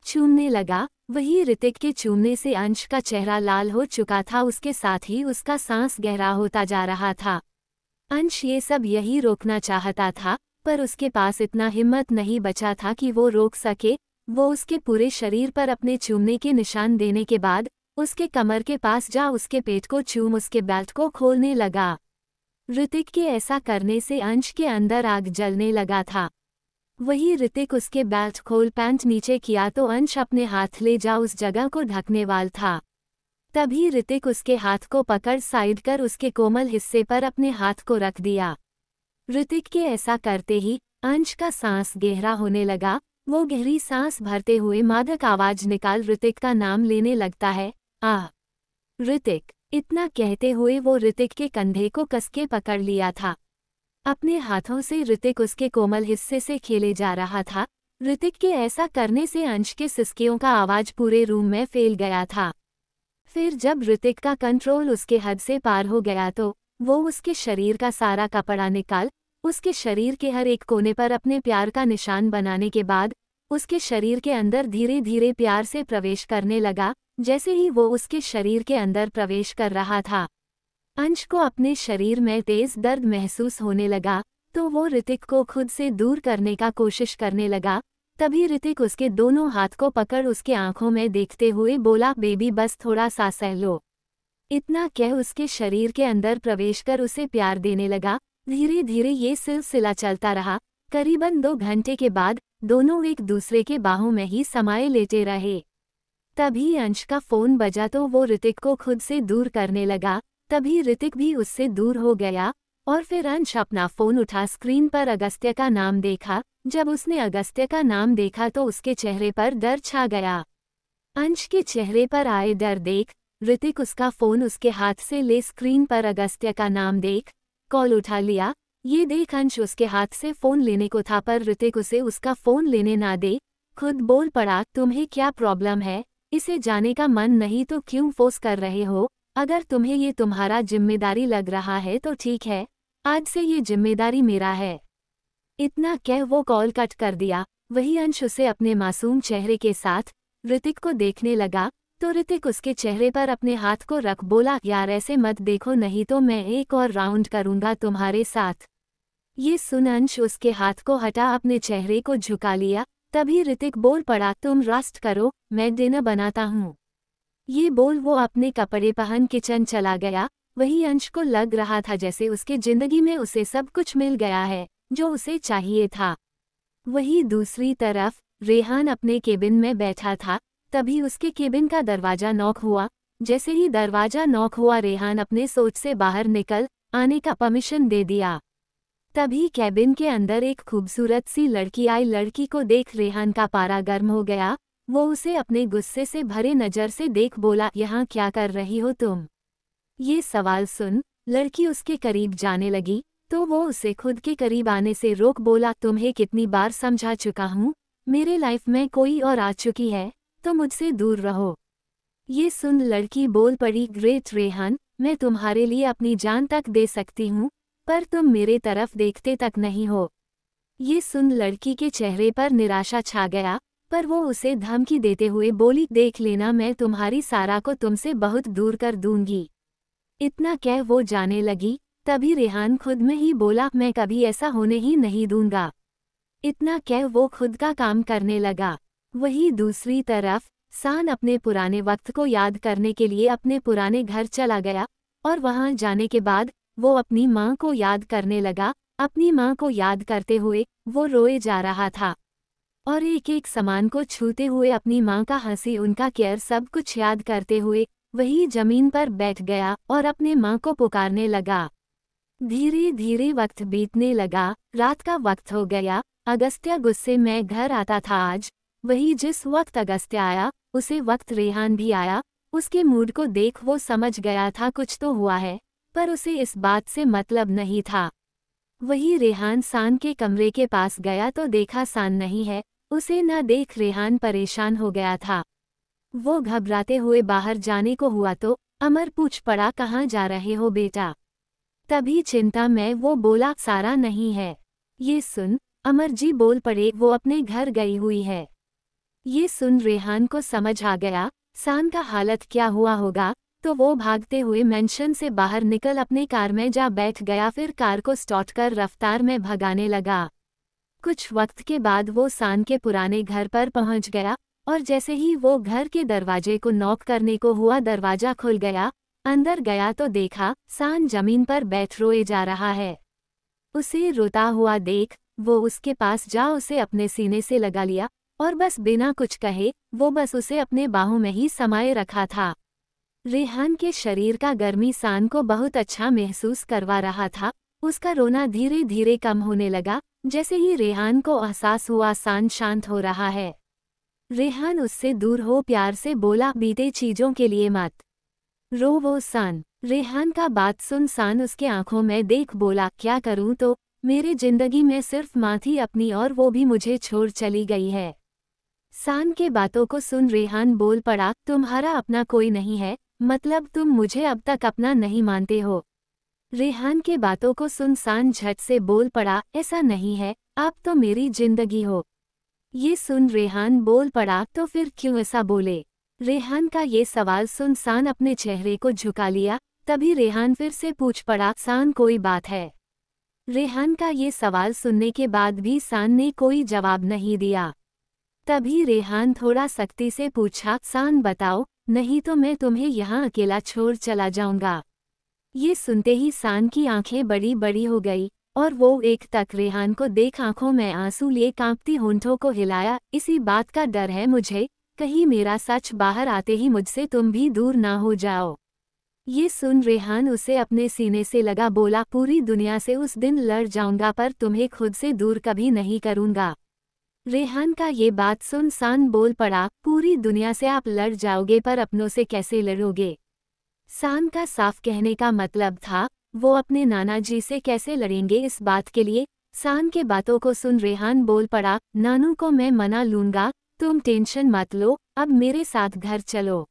चूमने लगा। वही ऋतिक के चूमने से अंश का चेहरा लाल हो चुका था, उसके साथ ही उसका सांस गहरा होता जा रहा था। अंश ये सब यही रोकना चाहता था, पर उसके पास इतना हिम्मत नहीं बचा था कि वो रोक सके। वो उसके पूरे शरीर पर अपने चूमने के निशान देने के बाद उसके कमर के पास जा उसके पेट को चूम उसके बेल्ट को खोलने लगा। ऋतिक के ऐसा करने से अंश के अंदर आग जलने लगा था। वही ऋतिक उसके बेल्ट खोल पैंट नीचे किया तो अंश अपने हाथ ले जा उस जगह को ढकने वाला था। तभी ऋतिक उसके हाथ को पकड़ साइड कर उसके कोमल हिस्से पर अपने हाथ को रख दिया। ऋतिक के ऐसा करते ही अंश का सांस गहरा होने लगा। वो गहरी सांस भरते हुए मादक आवाज निकाल ऋतिक का नाम लेने लगता है, आह ऋतिक। इतना कहते हुए वो ऋतिक के कंधे को कसके पकड़ लिया था। अपने हाथों से ऋतिक उसके कोमल हिस्से से खेले जा रहा था। ऋतिक के ऐसा करने से अंश के सिसकियों का आवाज पूरे रूम में फैल गया था। फिर जब ऋतिक का कंट्रोल उसके हद से पार हो गया तो वो उसके शरीर का सारा कपड़ा निकाल उसके शरीर के हर एक कोने पर अपने प्यार का निशान बनाने के बाद उसके शरीर के अंदर धीरे धीरे प्यार से प्रवेश करने लगा। जैसे ही वो उसके शरीर के अंदर प्रवेश कर रहा था, अंश को अपने शरीर में तेज दर्द महसूस होने लगा, तो वो ऋतिक को खुद से दूर करने का कोशिश करने लगा। तभी ऋतिक उसके दोनों हाथ को पकड़ उसके आंखों में देखते हुए बोला, बेबी बस थोड़ा सा सह लो। इतना कह उसके शरीर के अंदर प्रवेश कर उसे प्यार देने लगा। धीरे धीरे ये सिलसिला चलता रहा। करीबन 2 घंटे के बाद दोनों एक दूसरे के बाहों में ही समाये लेटे रहे। तभी अंश का फोन बजा तो वो ऋतिक को खुद से दूर करने लगा। तभी ऋतिक भी उससे दूर हो गया और फिर अंश अपना फोन उठा स्क्रीन पर अगस्त्य का नाम देखा। जब उसने अगस्त्य का नाम देखा तो उसके चेहरे पर डर छा गया। अंश के चेहरे पर आए डर देख ऋतिक उसका फोन उसके हाथ से ले स्क्रीन पर अगस्त्य का नाम देख कॉल उठा लिया। ये देख अंश उसके हाथ से फोन लेने को था, पर ऋतिक उसे उसका फोन लेने ना दे खुद बोल पड़ा, तुम्हें क्या प्रॉब्लम है? इसे जाने का मन नहीं तो क्यों फोर्स कर रहे हो? अगर तुम्हें ये तुम्हारा जिम्मेदारी लग रहा है तो ठीक है, आज से ये जिम्मेदारी मेरा है। इतना कह वो कॉल कट कर दिया। वही अंश उसे अपने मासूम चेहरे के साथ ऋतिक को देखने लगा तो ऋतिक उसके चेहरे पर अपने हाथ को रख बोला, यार ऐसे मत देखो नहीं तो मैं एक और राउंड करूंगा तुम्हारे साथ। ये सुन अंश उसके हाथ को हटा अपने चेहरे को झुका लिया। तभी ऋतिक बोल पड़ा, तुम रेस्ट करो, मैं डिनर बनाता हूँ। ये बोल वो अपने कपड़े पहन किचन चला गया। वही अंश को लग रहा था जैसे उसके जिंदगी में उसे सब कुछ मिल गया है जो उसे चाहिए था। वही दूसरी तरफ रेहान अपने केबिन में बैठा था। तभी उसके केबिन का दरवाजा नॉक हुआ। जैसे ही दरवाजा नॉक हुआ रेहान अपने सोच से बाहर निकल आने का परमिशन दे दिया। तभी कैबिन के अंदर एक खूबसूरत सी लड़की आई। लड़की को देख रेहान का पारा गर्म हो गया। वो उसे अपने गुस्से से भरे नज़र से देख बोला, यहाँ क्या कर रही हो तुम? ये सवाल सुन लड़की उसके करीब जाने लगी तो वो उसे खुद के करीब आने से रोक बोला, तुम्हें कितनी बार समझा चुका हूँ, मेरे लाइफ में कोई और आ चुकी है तो मुझसे दूर रहो। ये सुन लड़की बोल पड़ी, ग्रेट रेहान, मैं तुम्हारे लिए अपनी जान तक दे सकती हूँ, पर तुम मेरे तरफ देखते तक नहीं हो। ये सुन लड़की के चेहरे पर निराशा छा गया, पर वो उसे धमकी देते हुए बोली, देख लेना मैं तुम्हारी सारा को तुमसे बहुत दूर कर दूंगी। इतना कह वो जाने लगी। तभी रेहान खुद में ही बोला, मैं कभी ऐसा होने ही नहीं दूंगा। इतना कह वो खुद का काम करने लगा। वही दूसरी तरफ सान अपने पुराने वक्त को याद करने के लिए अपने पुराने घर चला गया और वहां जाने के बाद वो अपनी माँ को याद करने लगा। अपनी माँ को याद करते हुए वो रोए जा रहा था और एक एक सामान को छूते हुए अपनी माँ का हंसी, उनका केयर, सब कुछ याद करते हुए वही जमीन पर बैठ गया और अपने माँ को पुकारने लगा। धीरे धीरे वक्त बीतने लगा। रात का वक्त हो गया। अगस्त्य गुस्से में घर आता था आज। वही जिस वक्त अगस्त्य आया उसे वक्त रेहान भी आया। उसके मूड को देख वो समझ गया था कुछ तो हुआ है, पर उसे इस बात से मतलब नहीं था। वही रेहान सान के कमरे के पास गया तो देखा सान नहीं है। उसे न देख रेहान परेशान हो गया था। वो घबराते हुए बाहर जाने को हुआ तो अमर पूछ पड़ा, कहाँ जा रहे हो बेटा? तभी चिंता में वो बोला, सारा नहीं है। ये सुन अमर जी बोल पड़े, वो अपने घर गई हुई है। ये सुन रेहान को समझ आ गया सान का हालत क्या हुआ होगा, तो वो भागते हुए मेंशन से बाहर निकल अपने कार में जा बैठ गया। फिर कार को स्टार्ट कर रफ्तार में भगाने लगा। कुछ वक्त के बाद वो सान के पुराने घर पर पहुंच गया और जैसे ही वो घर के दरवाजे को नॉक करने को हुआ, दरवाजा खुल गया। अंदर गया तो देखा सान जमीन पर बैठ रोए जा रहा है। उसे रोता हुआ देख वो उसके पास जा उसे अपने सीने से लगा लिया और बस बिना कुछ कहे वो बस उसे अपने बाहों में ही समाये रखा था। रेहान के शरीर का गर्मी सान को बहुत अच्छा महसूस करवा रहा था। उसका रोना धीरे धीरे कम होने लगा। जैसे ही रेहान को एहसास हुआ सान शांत हो रहा है, रेहान उससे दूर हो प्यार से बोला, बीते चीजों के लिए मत रो वो सान। रेहान का बात सुन सान उसके आंखों में देख बोला, क्या करूं तो मेरे जिंदगी में सिर्फ माँ थी अपनी और वो भी मुझे छोड़ चली गई है। सान के बातों को सुन रेहान बोल पड़ा, तुम्हारा अपना कोई नहीं है, मतलब तुम मुझे अब तक अपना नहीं मानते हो। रेहान के बातों को सुन सान झट से बोल पड़ा, ऐसा नहीं है, आप तो मेरी जिंदगी हो। ये सुन रेहान बोल पड़ा, तो फिर क्यों ऐसा बोले। रेहान का ये सवाल सुन सान अपने चेहरे को झुका लिया। तभी रेहान फिर से पूछ पड़ा, सान कोई बात है। रेहान का ये सवाल सुनने के बाद भी सान ने कोई जवाब नहीं दिया। तभी रेहान थोड़ा सख्ती से पूछा, सान बताओ, नहीं तो मैं तुम्हें यहाँ अकेला छोड़ चला जाऊंगा। ये सुनते ही सान की आंखें बड़ी बड़ी हो गई और वो एक तक रेहान को देख आंखों में आंसू लिए कांपती होंठों को हिलाया, इसी बात का डर है मुझे, कहीं मेरा सच बाहर आते ही मुझसे तुम भी दूर ना हो जाओ। ये सुन रेहान उसे अपने सीने से लगा बोला, पूरी दुनिया से उस दिन लड़ जाऊंगा पर तुम्हें खुद से दूर कभी नहीं करूंगा। रेहान का ये बात सुन सान बोल पड़ा, पूरी दुनिया से आप लड़ जाओगे पर अपनों से कैसे लड़ोगे। सान का साफ कहने का मतलब था वो अपने नाना जी से कैसे लड़ेंगे। इस बात के लिए सान के बातों को सुन रेहान बोल पड़ा, नानू को मैं मना लूंगा, तुम टेंशन मत लो, अब मेरे साथ घर चलो।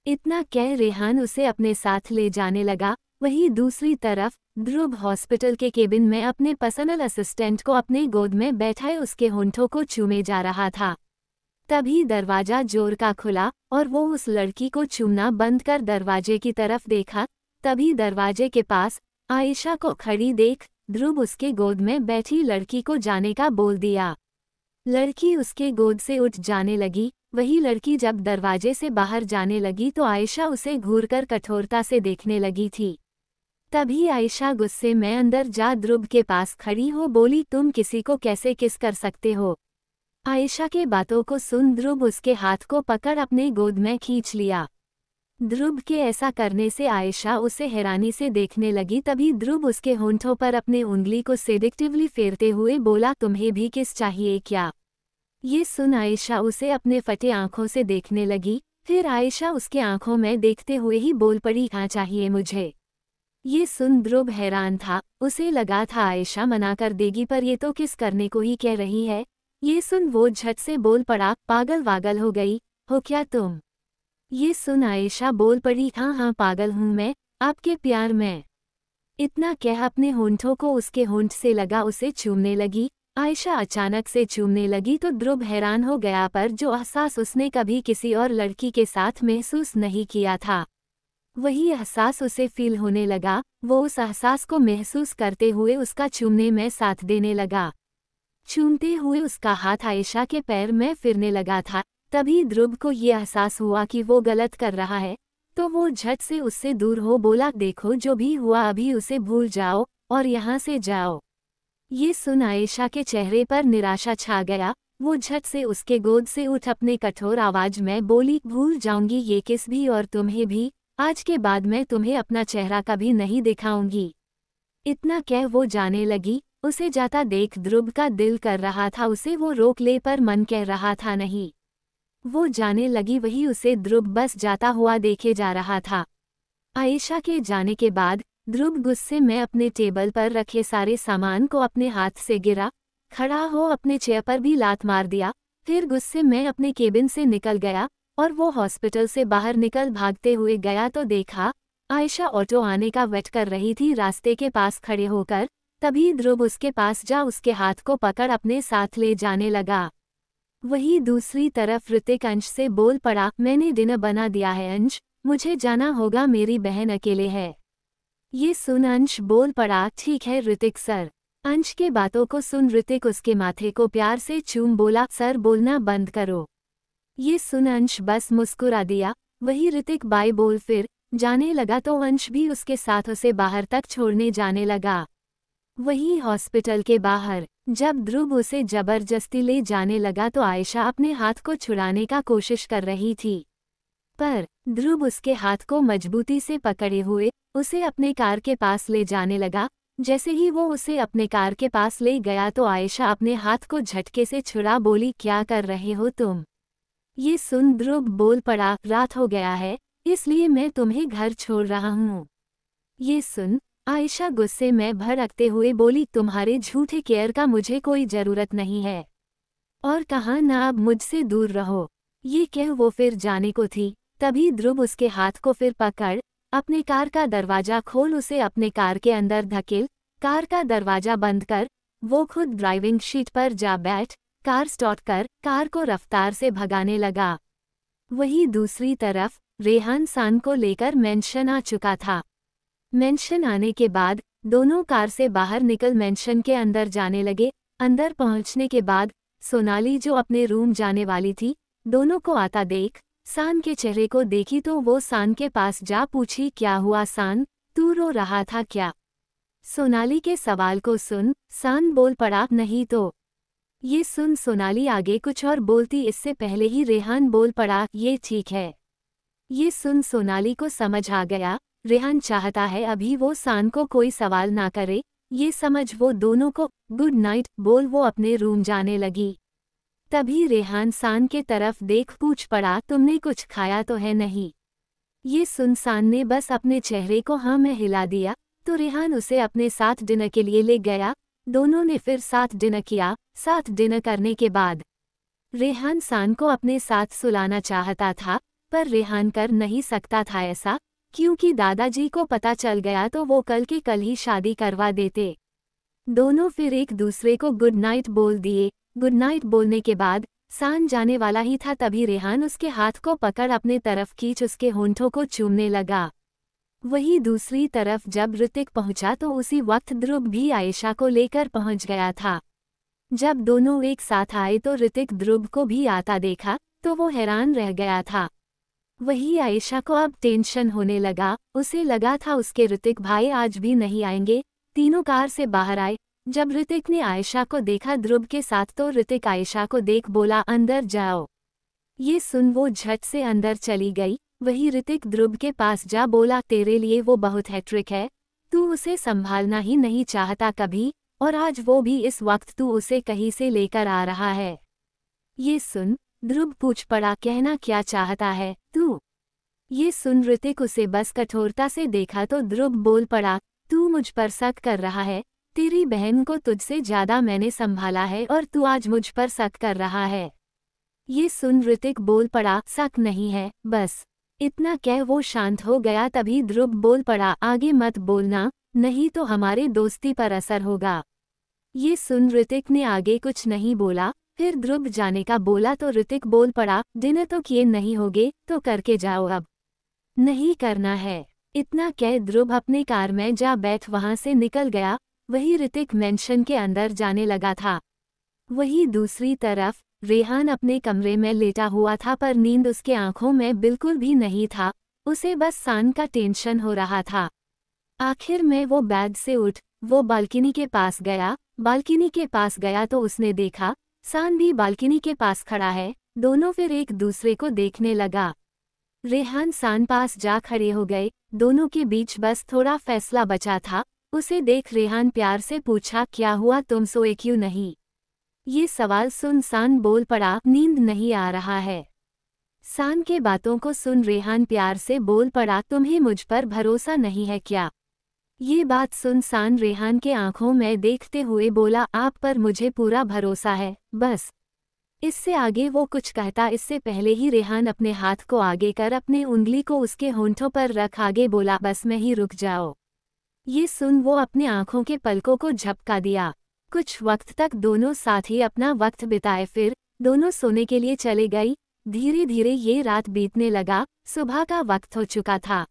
इतना कह रेहान उसे अपने साथ ले जाने लगा। वहीं दूसरी तरफ ध्रुव हॉस्पिटल के केबिन में अपने पर्सनल असिस्टेंट को अपने गोद में बैठाए उसके होंठों को चूमे जा रहा था। तभी दरवाजा जोर का खुला और वो उस लड़की को चूमना बंद कर दरवाजे की तरफ देखा। तभी दरवाजे के पास आयशा को खड़ी देख ध्रुव उसके गोद में बैठी लड़की को जाने का बोल दिया। लड़की उसके गोद से उठ जाने लगी। वही लड़की जब दरवाजे से बाहर जाने लगी तो आयशा उसे घूरकर कठोरता से देखने लगी थी। तभी आयशा गुस्से में अंदर जा ध्रुव के पास खड़ी हो बोली, तुम किसी को कैसे किस कर सकते हो। आयशा के बातों को सुन ध्रुव उसके हाथ को पकड़ अपने गोद में खींच लिया। ध्रुव के ऐसा करने से आयशा उसे हैरानी से देखने लगी। तभी ध्रुव उसके होंठों पर अपने उंगली को सेडिक्टिवली फेरते हुए बोला, तुम्हें भी किस चाहिए क्या। ये सुन आयशा उसे अपने फटे आंखों से देखने लगी। फिर आयशा उसके आंखों में देखते हुए ही बोल पड़ी, हाँ चाहिए मुझे। ये सुन ध्रुव हैरान था। उसे लगा था आयशा मना कर देगी पर ये तो किस करने को ही कह रही है। ये सुन वो झट से बोल पड़ा, पागल वागल हो गई हो क्या तुम। ये सुन आयशा बोल पड़ी, हाँ हाँ पागल हूँ मैं आपके प्यार में। इतना कह अपने होंठों को उसके होंठ से लगा उसे चूमने लगी। आयशा अचानक से चूमने लगी तो ध्रुव हैरान हो गया, पर जो एहसास उसने कभी किसी और लड़की के साथ महसूस नहीं किया था वही एहसास उसे फील होने लगा। वो उस एहसास को महसूस करते हुए उसका चूमने में साथ देने लगा। चूमते हुए उसका हाथ आयशा के पैर में फिरने लगा था। तभी ध्रुव को ये एहसास हुआ कि वो गलत कर रहा है, तो वो झट से उससे दूर हो बोला, देखो जो भी हुआ अभी उसे भूल जाओ और यहाँ से जाओ। ये सुन आयशा के चेहरे पर निराशा छा गया। वो झट से उसके गोद से उठ अपने कठोर आवाज में बोली, भूल जाऊंगी ये किस भी और तुम्हें भी, आज के बाद मैं तुम्हें अपना चेहरा कभी नहीं दिखाऊंगी। इतना कह वो जाने लगी। उसे जाता देख ध्रुव का दिल कर रहा था उसे वो रोक ले, पर मन कह रहा था नहीं। वो जाने लगी, वही उसे ध्रुव बस जाता हुआ देखे जा रहा था। आयशा के जाने के बाद ध्रुव गुस्से में अपने टेबल पर रखे सारे सामान को अपने हाथ से गिरा, खड़ा हो अपने चेयर पर भी लात मार दिया। फिर गुस्से में अपने केबिन से निकल गया और वो हॉस्पिटल से बाहर निकल भागते हुए गया तो देखा आयशा ऑटो आने का वेट कर रही थी रास्ते के पास खड़े होकर। तभी ध्रुव उसके पास जा उसके हाथ को पकड़ अपने साथ ले जाने लगा। वहीं दूसरी तरफ ऋतिक अंश से बोल पड़ा, मैंने डिनर बना दिया है अंश, मुझे जाना होगा, मेरी बहन अकेले है। ये सुन अंश बोल पड़ा, ठीक है ऋतिक सर। अंश के बातों को सुन ऋतिक उसके माथे को प्यार से चूम बोला, सर बोलना बंद करो। ये सुन अंश बस मुस्कुरा दिया। वही ऋतिक बाय बोल फिर जाने लगा तो अंश भी उसके साथ उसे बाहर तक छोड़ने जाने लगा। वहीं हॉस्पिटल के बाहर जब ध्रुव उसे जबरदस्ती ले जाने लगा तो आयशा अपने हाथ को छुड़ाने का कोशिश कर रही थी, पर ध्रुव उसके हाथ को मजबूती से पकड़े हुए उसे अपने कार के पास ले जाने लगा। जैसे ही वो उसे अपने कार के पास ले गया तो आयशा अपने हाथ को झटके से छुड़ा बोली, क्या कर रहे हो तुम? ये सुन ध्रुव बोल पड़ा, रात हो गया है इसलिए मैं तुम्हें घर छोड़ रहा हूँ। ये सुन आयशा गुस्से में भड़कते हुए बोली, तुम्हारे झूठे केयर का मुझे कोई जरूरत नहीं है और कहा ना अब मुझसे दूर रहो। ये कह वो फिर जाने को थी, तभी ध्रुव उसके हाथ को फिर पकड़ अपने कार का दरवाजा खोल उसे अपने कार के अंदर धकेल कार का दरवाजा बंद कर वो खुद ड्राइविंग सीट पर जा बैठ कार स्टार्ट कर कार को रफ्तार से भगाने लगा। वहीं दूसरी तरफ रेहान सान को लेकर मेंशन आ चुका था। मेंशन आने के बाद दोनों कार से बाहर निकल मेंशन के अंदर जाने लगे। अंदर पहुंचने के बाद सोनाली जो अपने रूम जाने वाली थी, दोनों को आता देख सान के चेहरे को देखी तो वो सान के पास जा पूछी, क्या हुआ सान, तू रो रहा था क्या? सोनाली के सवाल को सुन सान बोल पड़ा, नहीं तो। ये सुन सोनाली आगे कुछ और बोलती इससे पहले ही रेहान बोल पड़ा, ये ठीक है। ये सुन सोनाली को समझ आ गया रेहान चाहता है अभी वो सान को कोई सवाल ना करे। ये समझ वो दोनों को गुड नाइट बोल वो अपने रूम जाने लगी। तभी रेहान सान के तरफ देख पूछ पड़ा, तुमने कुछ खाया तो है नहीं? ये सुन सान ने बस अपने चेहरे को हाँ में हिला दिया तो रेहान उसे अपने साथ डिनर के लिए ले गया। दोनों ने फिर साथ डिनर किया। साथ डिनर करने के बाद रेहान सान को अपने साथ सुलाना चाहता था, पर रेहान कर नहीं सकता था ऐसा, क्योंकि दादाजी को पता चल गया तो वो कल के कल ही शादी करवा देते। दोनों फिर एक दूसरे को गुड नाइट बोल दिए। गुड नाइट बोलने के बाद सान जाने वाला ही था तभी रेहान उसके हाथ को पकड़ अपने तरफ खींच उसके होंठों को चूमने लगा। वहीं दूसरी तरफ जब ऋतिक पहुंचा तो उसी वक्त ध्रुव भी आयशा को लेकर पहुंच गया था। जब दोनों एक साथ आए तो ऋतिक ध्रुव को भी आता देखा तो वो हैरान रह गया था। वही आयशा को अब टेंशन होने लगा, उसे लगा था उसके ऋतिक भाई आज भी नहीं आएंगे। तीनों कार से बाहर आए। जब ऋतिक ने आयशा को देखा ध्रुव के साथ तो ऋतिक आयशा को देख बोला, अंदर जाओ। ये सुन वो झट से अंदर चली गई। वही ऋतिक ध्रुव के पास जा बोला, तेरे लिए वो बहुत हैट्रिक है, तू उसे संभालना ही नहीं चाहता कभी, और आज वो भी इस वक्त तू उसे कहीं से लेकर आ रहा है। ये सुन ध्रुव पूछ पड़ा, कहना क्या चाहता है तू? ये सुन ऋतिक उसे बस कठोरता से देखा तो ध्रुव बोल पड़ा, तू मुझ पर शक कर रहा है? तेरी बहन को तुझसे ज्यादा मैंने संभाला है और तू आज मुझ पर शक कर रहा है। ये सुन ऋतिक बोल पड़ा, शक नहीं है, बस इतना कह वो शांत हो गया। तभी ध्रुव बोल पड़ा, आगे मत बोलना, नहीं तो हमारे दोस्ती पर असर होगा। ये सुन ऋतिक ने आगे कुछ नहीं बोला। फिर ध्रुव जाने का बोला तो ऋतिक बोल पड़ा, डिनर तो किए नहीं होगे तो करके जाओ, अब नहीं करना है। इतना कह ध्रुव अपने कार में जा बैठ वहां से निकल गया। वही ऋतिक मेंशन के अंदर जाने लगा था। वही दूसरी तरफ रेहान अपने कमरे में लेटा हुआ था पर नींद उसके आंखों में बिल्कुल भी नहीं था। उसे बस सान का टेंशन हो रहा था। आखिर में वो बेड से उठ वो बालकनी के पास गया। बालकनी के पास गया तो उसने देखा सान भी बालकनी के पास खड़ा है। दोनों फिर एक दूसरे को देखने लगा। रेहान सान पास जा खड़े हो गए। दोनों के बीच बस थोड़ा फैसला बचा था। उसे देख रेहान प्यार से पूछा, क्या हुआ, तुम सोए क्यों नहीं? ये सवाल सुन सान बोल पड़ा, नींद नहीं आ रहा है। सान के बातों को सुन रेहान प्यार से बोल पड़ा, तुम्हें मुझ पर भरोसा नहीं है क्या? ये बात सुन सान रेहान के आंखों में देखते हुए बोला, आप पर मुझे पूरा भरोसा है, बस। इससे आगे वो कुछ कहता इससे पहले ही रेहान अपने हाथ को आगे कर अपने उंगली को उसके होंठों पर रख आगे बोला, बस में ही रुक जाओ। ये सुन वो अपने आंखों के पलकों को झपका दिया। कुछ वक्त तक दोनों साथ ही अपना वक्त बिताए। फिर दोनों सोने के लिए चले गई। धीरे धीरे ये रात बीतने लगा, सुबह का वक्त हो चुका था।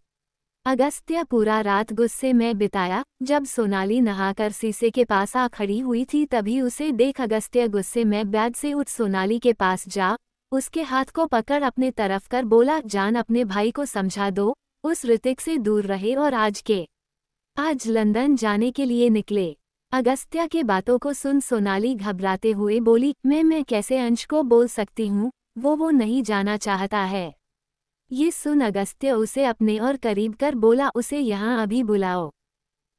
अगस्त्या पूरा रात गुस्से में बिताया। जब सोनाली नहाकर शीशे के पास आ खड़ी हुई थी तभी उसे देख अगस्त्या गुस्से में बेड से उठ सोनाली के पास जा उसके हाथ को पकड़ अपने तरफ कर बोला, जान अपने भाई को समझा दो, उस ऋतिक से दूर रहे और आज लंदन जाने के लिए निकले। अगस्त्या के बातों को सुन सोनाली घबराते हुए बोली, मैं कैसे अंश को बोल सकती हूँ, वो नहीं जाना चाहता है। ये सुन अगस्त्य उसे अपने और करीब कर बोला, उसे यहाँ अभी बुलाओ।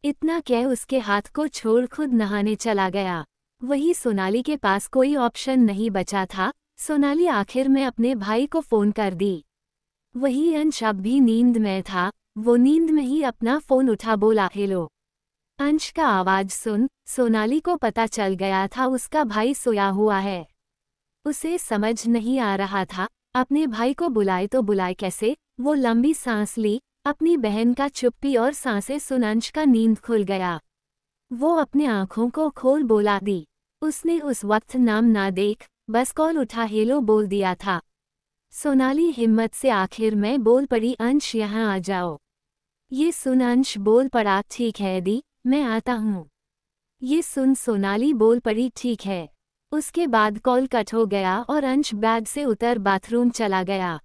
इतना कह उसके हाथ को छोड़ खुद नहाने चला गया। वही सोनाली के पास कोई ऑप्शन नहीं बचा था। सोनाली आखिर में अपने भाई को फोन कर दी। वही अंश अब भी नींद में था। वो नींद में ही अपना फोन उठा बोला, हेलो। अंश का आवाज सुन सोनाली को पता चल गया था उसका भाई सोया हुआ है। उसे समझ नहीं आ रहा था अपने भाई को बुलाए तो बुलाए कैसे। वो लंबी सांस ली। अपनी बहन का चुप्पी और सांसें सुन अंश का नींद खुल गया। वो अपने आंखों को खोल बोला, दी। उसने उस वक्त नाम ना देख बस कॉल उठा हेलो बोल दिया था। सोनाली हिम्मत से आखिर में बोल पड़ी, अंश यहाँ आ जाओ। ये सुन अंश बोल पड़ा, ठीक है दी, मैं आता हूँ। ये सुन सोनाली बोल पड़ी, ठीक है। उसके बाद कॉल कट हो गया और अंश बेड से उतर बाथरूम चला गया।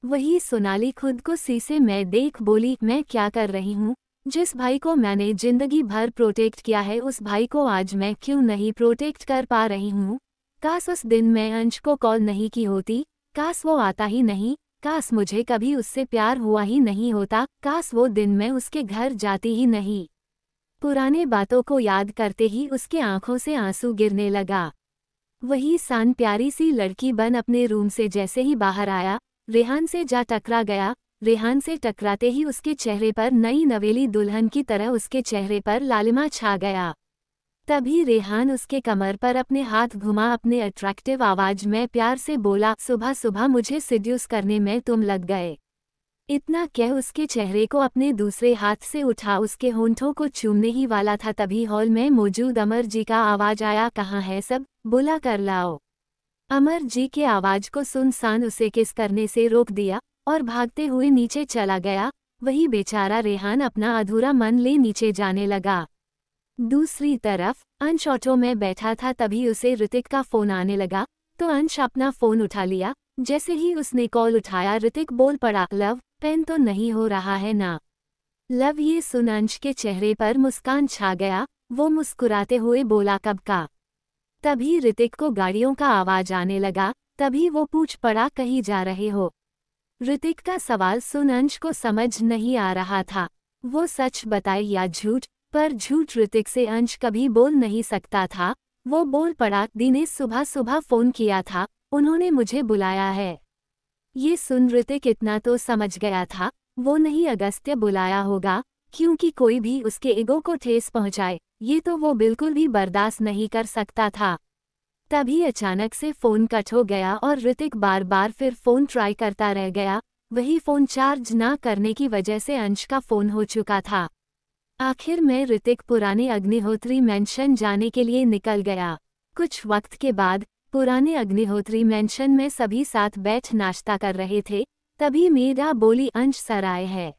वही सोनाली खुद को शीशे में देख बोली, मैं क्या कर रही हूँ। जिस भाई को मैंने जिंदगी भर प्रोटेक्ट किया है उस भाई को आज मैं क्यों नहीं प्रोटेक्ट कर पा रही हूँ। काश उस दिन मैं अंश को कॉल नहीं की होती, काश वो आता ही नहीं, काश मुझे कभी उससे प्यार हुआ ही नहीं होता, काश वो दिन मैं उसके घर जाती ही नहीं। पुराने बातों को याद करते ही उसके आंखों से आंसू गिरने लगा। वही सान प्यारी सी लड़की बन अपने रूम से जैसे ही बाहर आया रेहान से जा टकरा गया। रेहान से टकराते ही उसके चेहरे पर नई नवेली दुल्हन की तरह उसके चेहरे पर लालिमा छा गया। तभी रेहान उसके कमर पर अपने हाथ घुमा अपने अट्रैक्टिव आवाज में प्यार से बोला, सुबह सुबह मुझे सिड्यूस करने में तुम लग गए। इतना कह उसके चेहरे को अपने दूसरे हाथ से उठा उसके होंठों को चूमने ही वाला था तभी हॉल में मौजूद अमर जी का आवाज आया, कहाँ है सब, बुला कर लाओ। अमर जी के आवाज को सुन सान उसे किस करने से रोक दिया और भागते हुए नीचे चला गया। वही बेचारा रेहान अपना अधूरा मन ले नीचे जाने लगा। दूसरी तरफ अंश ऑटो में बैठा था तभी उसे ऋतिक का फोन आने लगा तो अंश अपना फोन उठा लिया। जैसे ही उसने कॉल उठाया ऋतिक बोल पड़ा, लव पेन तो नहीं हो रहा है ना। लव ये सुन अंश के चेहरे पर मुस्कान छा गया। वो मुस्कुराते हुए बोला, कब का। तभी ऋतिक को गाड़ियों का आवाज आने लगा। तभी वो पूछ पड़ा, कहीं जा रहे हो। ऋतिक का सवाल सुन अंश को समझ नहीं आ रहा था वो सच बताए या झूठ, पर झूठ ऋतिक से अंश कभी बोल नहीं सकता था। वो बोल पड़ा, दी ने सुबह सुबह फोन किया था, उन्होंने मुझे बुलाया है। ये सुन ऋतिक इतना तो समझ गया था वो नहीं अगस्त्य बुलाया होगा, क्योंकि कोई भी उसके ईगो को ठेस पहुंचाए ये तो वो बिल्कुल भी बर्दाश्त नहीं कर सकता था। तभी अचानक से फोन कट हो गया और ऋतिक बार बार फिर फोन ट्राई करता रह गया। वही फोन चार्ज ना करने की वजह से अंश का फोन हो चुका था। आखिर में ऋतिक पुराने अग्निहोत्री मैंशन जाने के लिए निकल गया। कुछ वक्त के बाद पुराने अग्निहोत्री मैंशन में सभी साथ बैठ नाश्ता कर रहे थे तभी मीरा बोली, अंश सर आए है।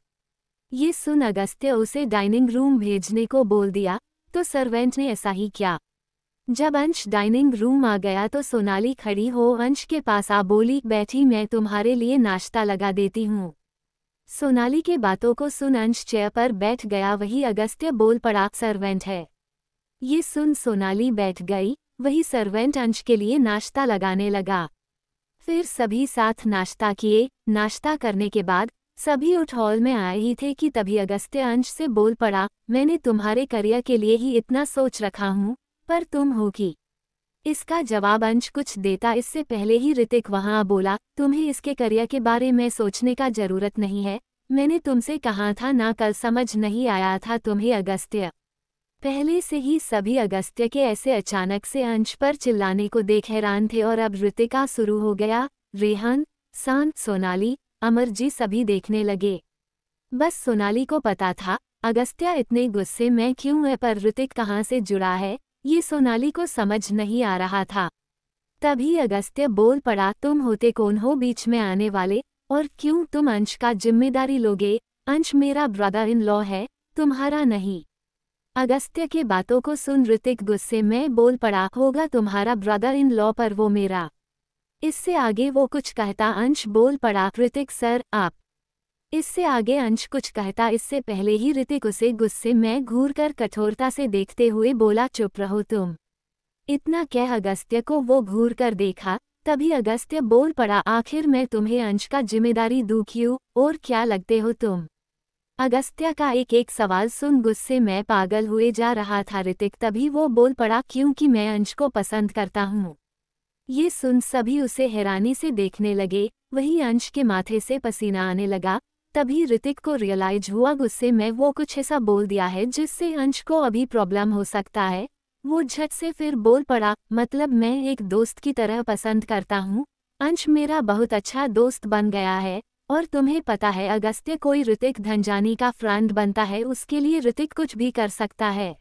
ये सुन अगस्त्य उसे डाइनिंग रूम भेजने को बोल दिया तो सर्वेंट ने ऐसा ही किया। जब अंश डाइनिंग रूम आ गया तो सोनाली खड़ी हो अंश के पास आ बोली, बैठी मैं तुम्हारे लिए नाश्ता लगा देती हूँ। सोनाली के बातों को सुन अंश चेयर पर बैठ गया। वही अगस्त्य बोल पड़ा, सर्वेंट है। ये सुन सोनाली बैठ गई। वही सर्वेंट अंश के लिए नाश्ता लगाने लगा। फिर सभी साथ नाश्ता किए। नाश्ता करने के बाद सभी उठ हॉल में आए ही थे कि तभी अगस्त्य अंश से बोल पड़ा, मैंने तुम्हारे करियर के लिए ही इतना सोच रखा हूँ, पर तुम हो कि। इसका जवाब अंश कुछ देता इससे पहले ही ऋतिक वहां बोला, तुम्हें इसके करियर के बारे में सोचने का जरूरत नहीं है, मैंने तुमसे कहा था ना, कल समझ नहीं आया था तुम्हें अगस्त्य। पहले से ही सभी अगस्त्य के ऐसे अचानक से अंश पर चिल्लाने को देख हैरान थे और अब ऋतिका शुरू हो गया। रेहान, सान, सोनाली, अमर जी सभी देखने लगे। बस सोनाली को पता था अगस्त्य इतने गुस्से में क्यों है, पर ऋतिक कहाँ से जुड़ा है ये सोनाली को समझ नहीं आ रहा था। तभी अगस्त्य बोल पड़ा, तुम होते कौन हो बीच में आने वाले, और क्यों तुम अंश का जिम्मेदारी लोगे? अंश मेरा ब्रदर इन लॉ है, तुम्हारा नहीं। अगस्त्य के बातों को सुन ऋतिक गुस्से में बोल पड़ा, होगा तुम्हारा ब्रदर इन लॉ पर वो मेरा। इससे आगे वो कुछ कहता अंश बोल पड़ा, ऋतिक सर आप। इससे आगे अंश कुछ कहता इससे पहले ही ऋतिक उसे गुस्से में घूरकर कठोरता से देखते हुए बोला, चुप रहो तुम। इतना कह अगस्त्य को वो घूर कर देखा, तभी अगस्त्य बोल पड़ा, आखिर मैं तुम्हें अंश का जिम्मेदारी दूं क्यों, और क्या लगते हो तुम? अगस्त्य का एक एक सवाल सुन गुस्से में पागल हुए जा रहा था ऋतिक, तभी वो बोल पड़ा, क्योंकि मैं अंश को पसंद करता हूँ। ये सुन सभी उसे हैरानी से देखने लगे, वही अंश के माथे से पसीना आने लगा। तभी ऋतिक को रियलाइज हुआ गुस्से में वो कुछ ऐसा बोल दिया है जिससे अंश को अभी प्रॉब्लम हो सकता है। वो झट से फिर बोल पड़ा, मतलब मैं एक दोस्त की तरह पसंद करता हूँ, अंश मेरा बहुत अच्छा दोस्त बन गया है, और तुम्हें पता है अगस्त्य कोई ऋतिक धनजानी का फ्रेंड बनता है उसके लिए ऋतिक कुछ भी कर सकता है।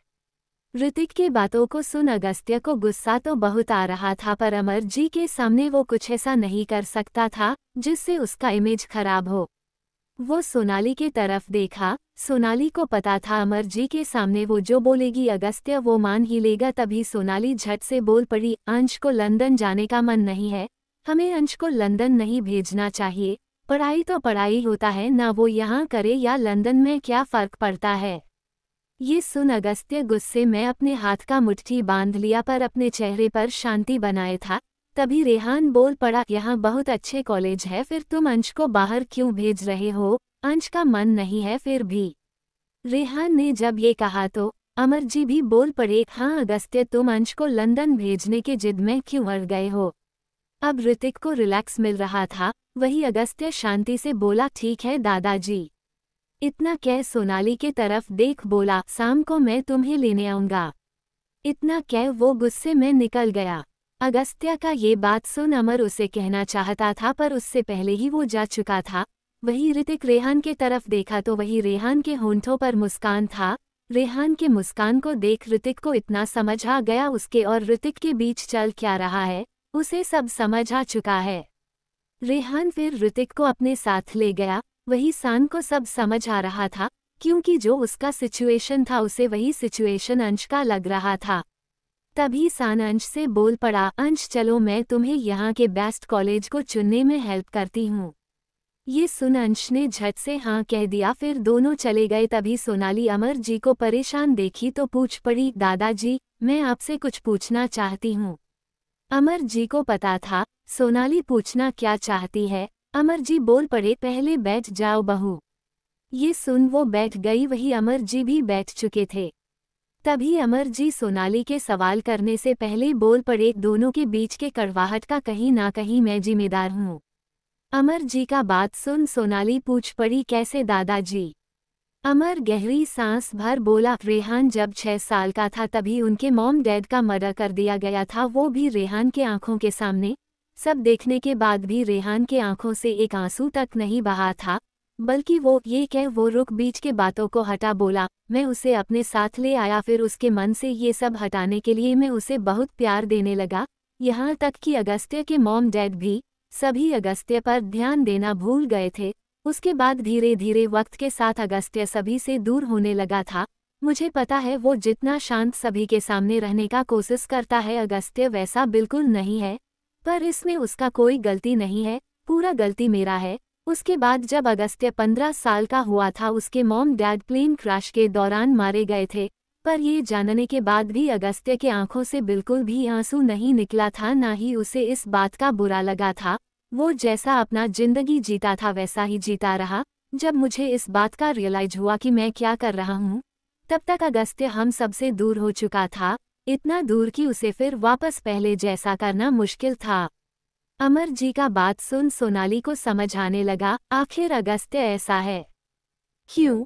ऋतिक की बातों को सुन अगस्त्य को गुस्सा तो बहुत आ रहा था, पर अमर जी के सामने वो कुछ ऐसा नहीं कर सकता था जिससे उसका इमेज खराब हो। वो सोनाली की तरफ देखा, सोनाली को पता था अमर जी के सामने वो जो बोलेगी अगस्त्य वो मान ही लेगा। तभी सोनाली झट से बोल पड़ी, अंश को लंदन जाने का मन नहीं है, हमें अंश को लंदन नहीं भेजना चाहिए, पढ़ाई तो पढ़ाई होता है ना, वो यहाँ करे या लंदन में क्या फर्क पड़ता है। ये सुन अगस्त्य गुस्से में अपने हाथ का मुट्ठी बांध लिया पर अपने चेहरे पर शांति बनाए था। तभी रेहान बोल पड़ा, यहाँ बहुत अच्छे कॉलेज है, फिर तुम अंश को बाहर क्यों भेज रहे हो? अंश का मन नहीं है फिर भी। रेहान ने जब ये कहा तो अमर जी भी बोल पड़े, हाँ अगस्त्य तुम अंश को लंदन भेजने के जिद में क्यों अड़ गए हो? अब ऋतिक को रिलैक्स मिल रहा था, वही अगस्त्य शांति से बोला, ठीक है दादाजी। इतना कह सोनाली के तरफ देख बोला, शाम को मैं तुम्हें लेने आऊंगा। इतना कह वो गुस्से में निकल गया। अगस्त्य का ये बात सुन अमर उसे कहना चाहता था पर उससे पहले ही वो जा चुका था। वही ऋतिक रेहान के तरफ देखा तो वही रेहान के होंठों पर मुस्कान था। रेहान के मुस्कान को देख ऋतिक को इतना समझ आ गया उसके और ऋतिक के बीच चल क्या रहा है, उसे सब समझ आ चुका है। रेहान फिर ऋतिक को अपने साथ ले गया। वही शान को सब समझ आ रहा था, क्योंकि जो उसका सिचुएशन था उसे वही सिचुएशन अंश का लग रहा था। तभी शान अंश से बोल पड़ा, अंश चलो मैं तुम्हें यहाँ के बेस्ट कॉलेज को चुनने में हेल्प करती हूँ। ये सुन अंश ने झट से हाँ कह दिया, फिर दोनों चले गए। तभी सोनाली अमर जी को परेशान देखी तो पूछ पड़ी, दादाजी मैं आपसे कुछ पूछना चाहती हूँ। अमर जी को पता था सोनाली पूछना क्या चाहती है। अमर जी बोल पड़े, पहले बैठ जाओ बहू। ये सुन वो बैठ गई, वही अमर जी भी बैठ चुके थे। तभी अमर जी सोनाली के सवाल करने से पहले बोल पड़े, दोनों के बीच के कड़वाहट का कहीं ना कहीं मैं जिम्मेदार हूँ। अमर जी का बात सुन सोनाली पूछ पड़ी, कैसे दादाजी? अमर गहरी सांस भर बोला, रेहान जब 6 साल का था तभी उनके मॉम डैड का मर्डर कर दिया गया था, वो भी रेहान के आंखों के सामने। सब देखने के बाद भी रेहान के आंखों से एक आंसू तक नहीं बहा था, बल्कि वो ये कह वो रुक बीच के बातों को हटा बोला, मैं उसे अपने साथ ले आया, फिर उसके मन से ये सब हटाने के लिए मैं उसे बहुत प्यार देने लगा। यहाँ तक कि अगस्त्य के मॉम डैड भी सभी अगस्त्य पर ध्यान देना भूल गए थे। उसके बाद धीरे धीरे वक्त के साथ अगस्त्य सभी से दूर होने लगा था। मुझे पता है वो जितना शांत सभी के सामने रहने का कोशिश करता है अगस्त्य वैसा बिल्कुल नहीं है, पर इसमें उसका कोई गलती नहीं है, पूरा गलती मेरा है। उसके बाद जब अगस्त्य 15 साल का हुआ था उसके मॉम डैड प्लेन क्रैश के दौरान मारे गए थे, पर ये जानने के बाद भी अगस्त्य के आंखों से बिल्कुल भी आंसू नहीं निकला था, ना ही उसे इस बात का बुरा लगा था। वो जैसा अपना जिंदगी जीता था वैसा ही जीता रहा। जब मुझे इस बात का रियलाइज हुआ कि मैं क्या कर रहा हूँ, तब तक अगस्त्य हम सबसे दूर हो चुका था, इतना दूर कि उसे फिर वापस पहले जैसा करना मुश्किल था। अमर जी का बात सुन सोनाली को समझ आने लगा, आखिर अगस्त्य ऐसा है क्यों?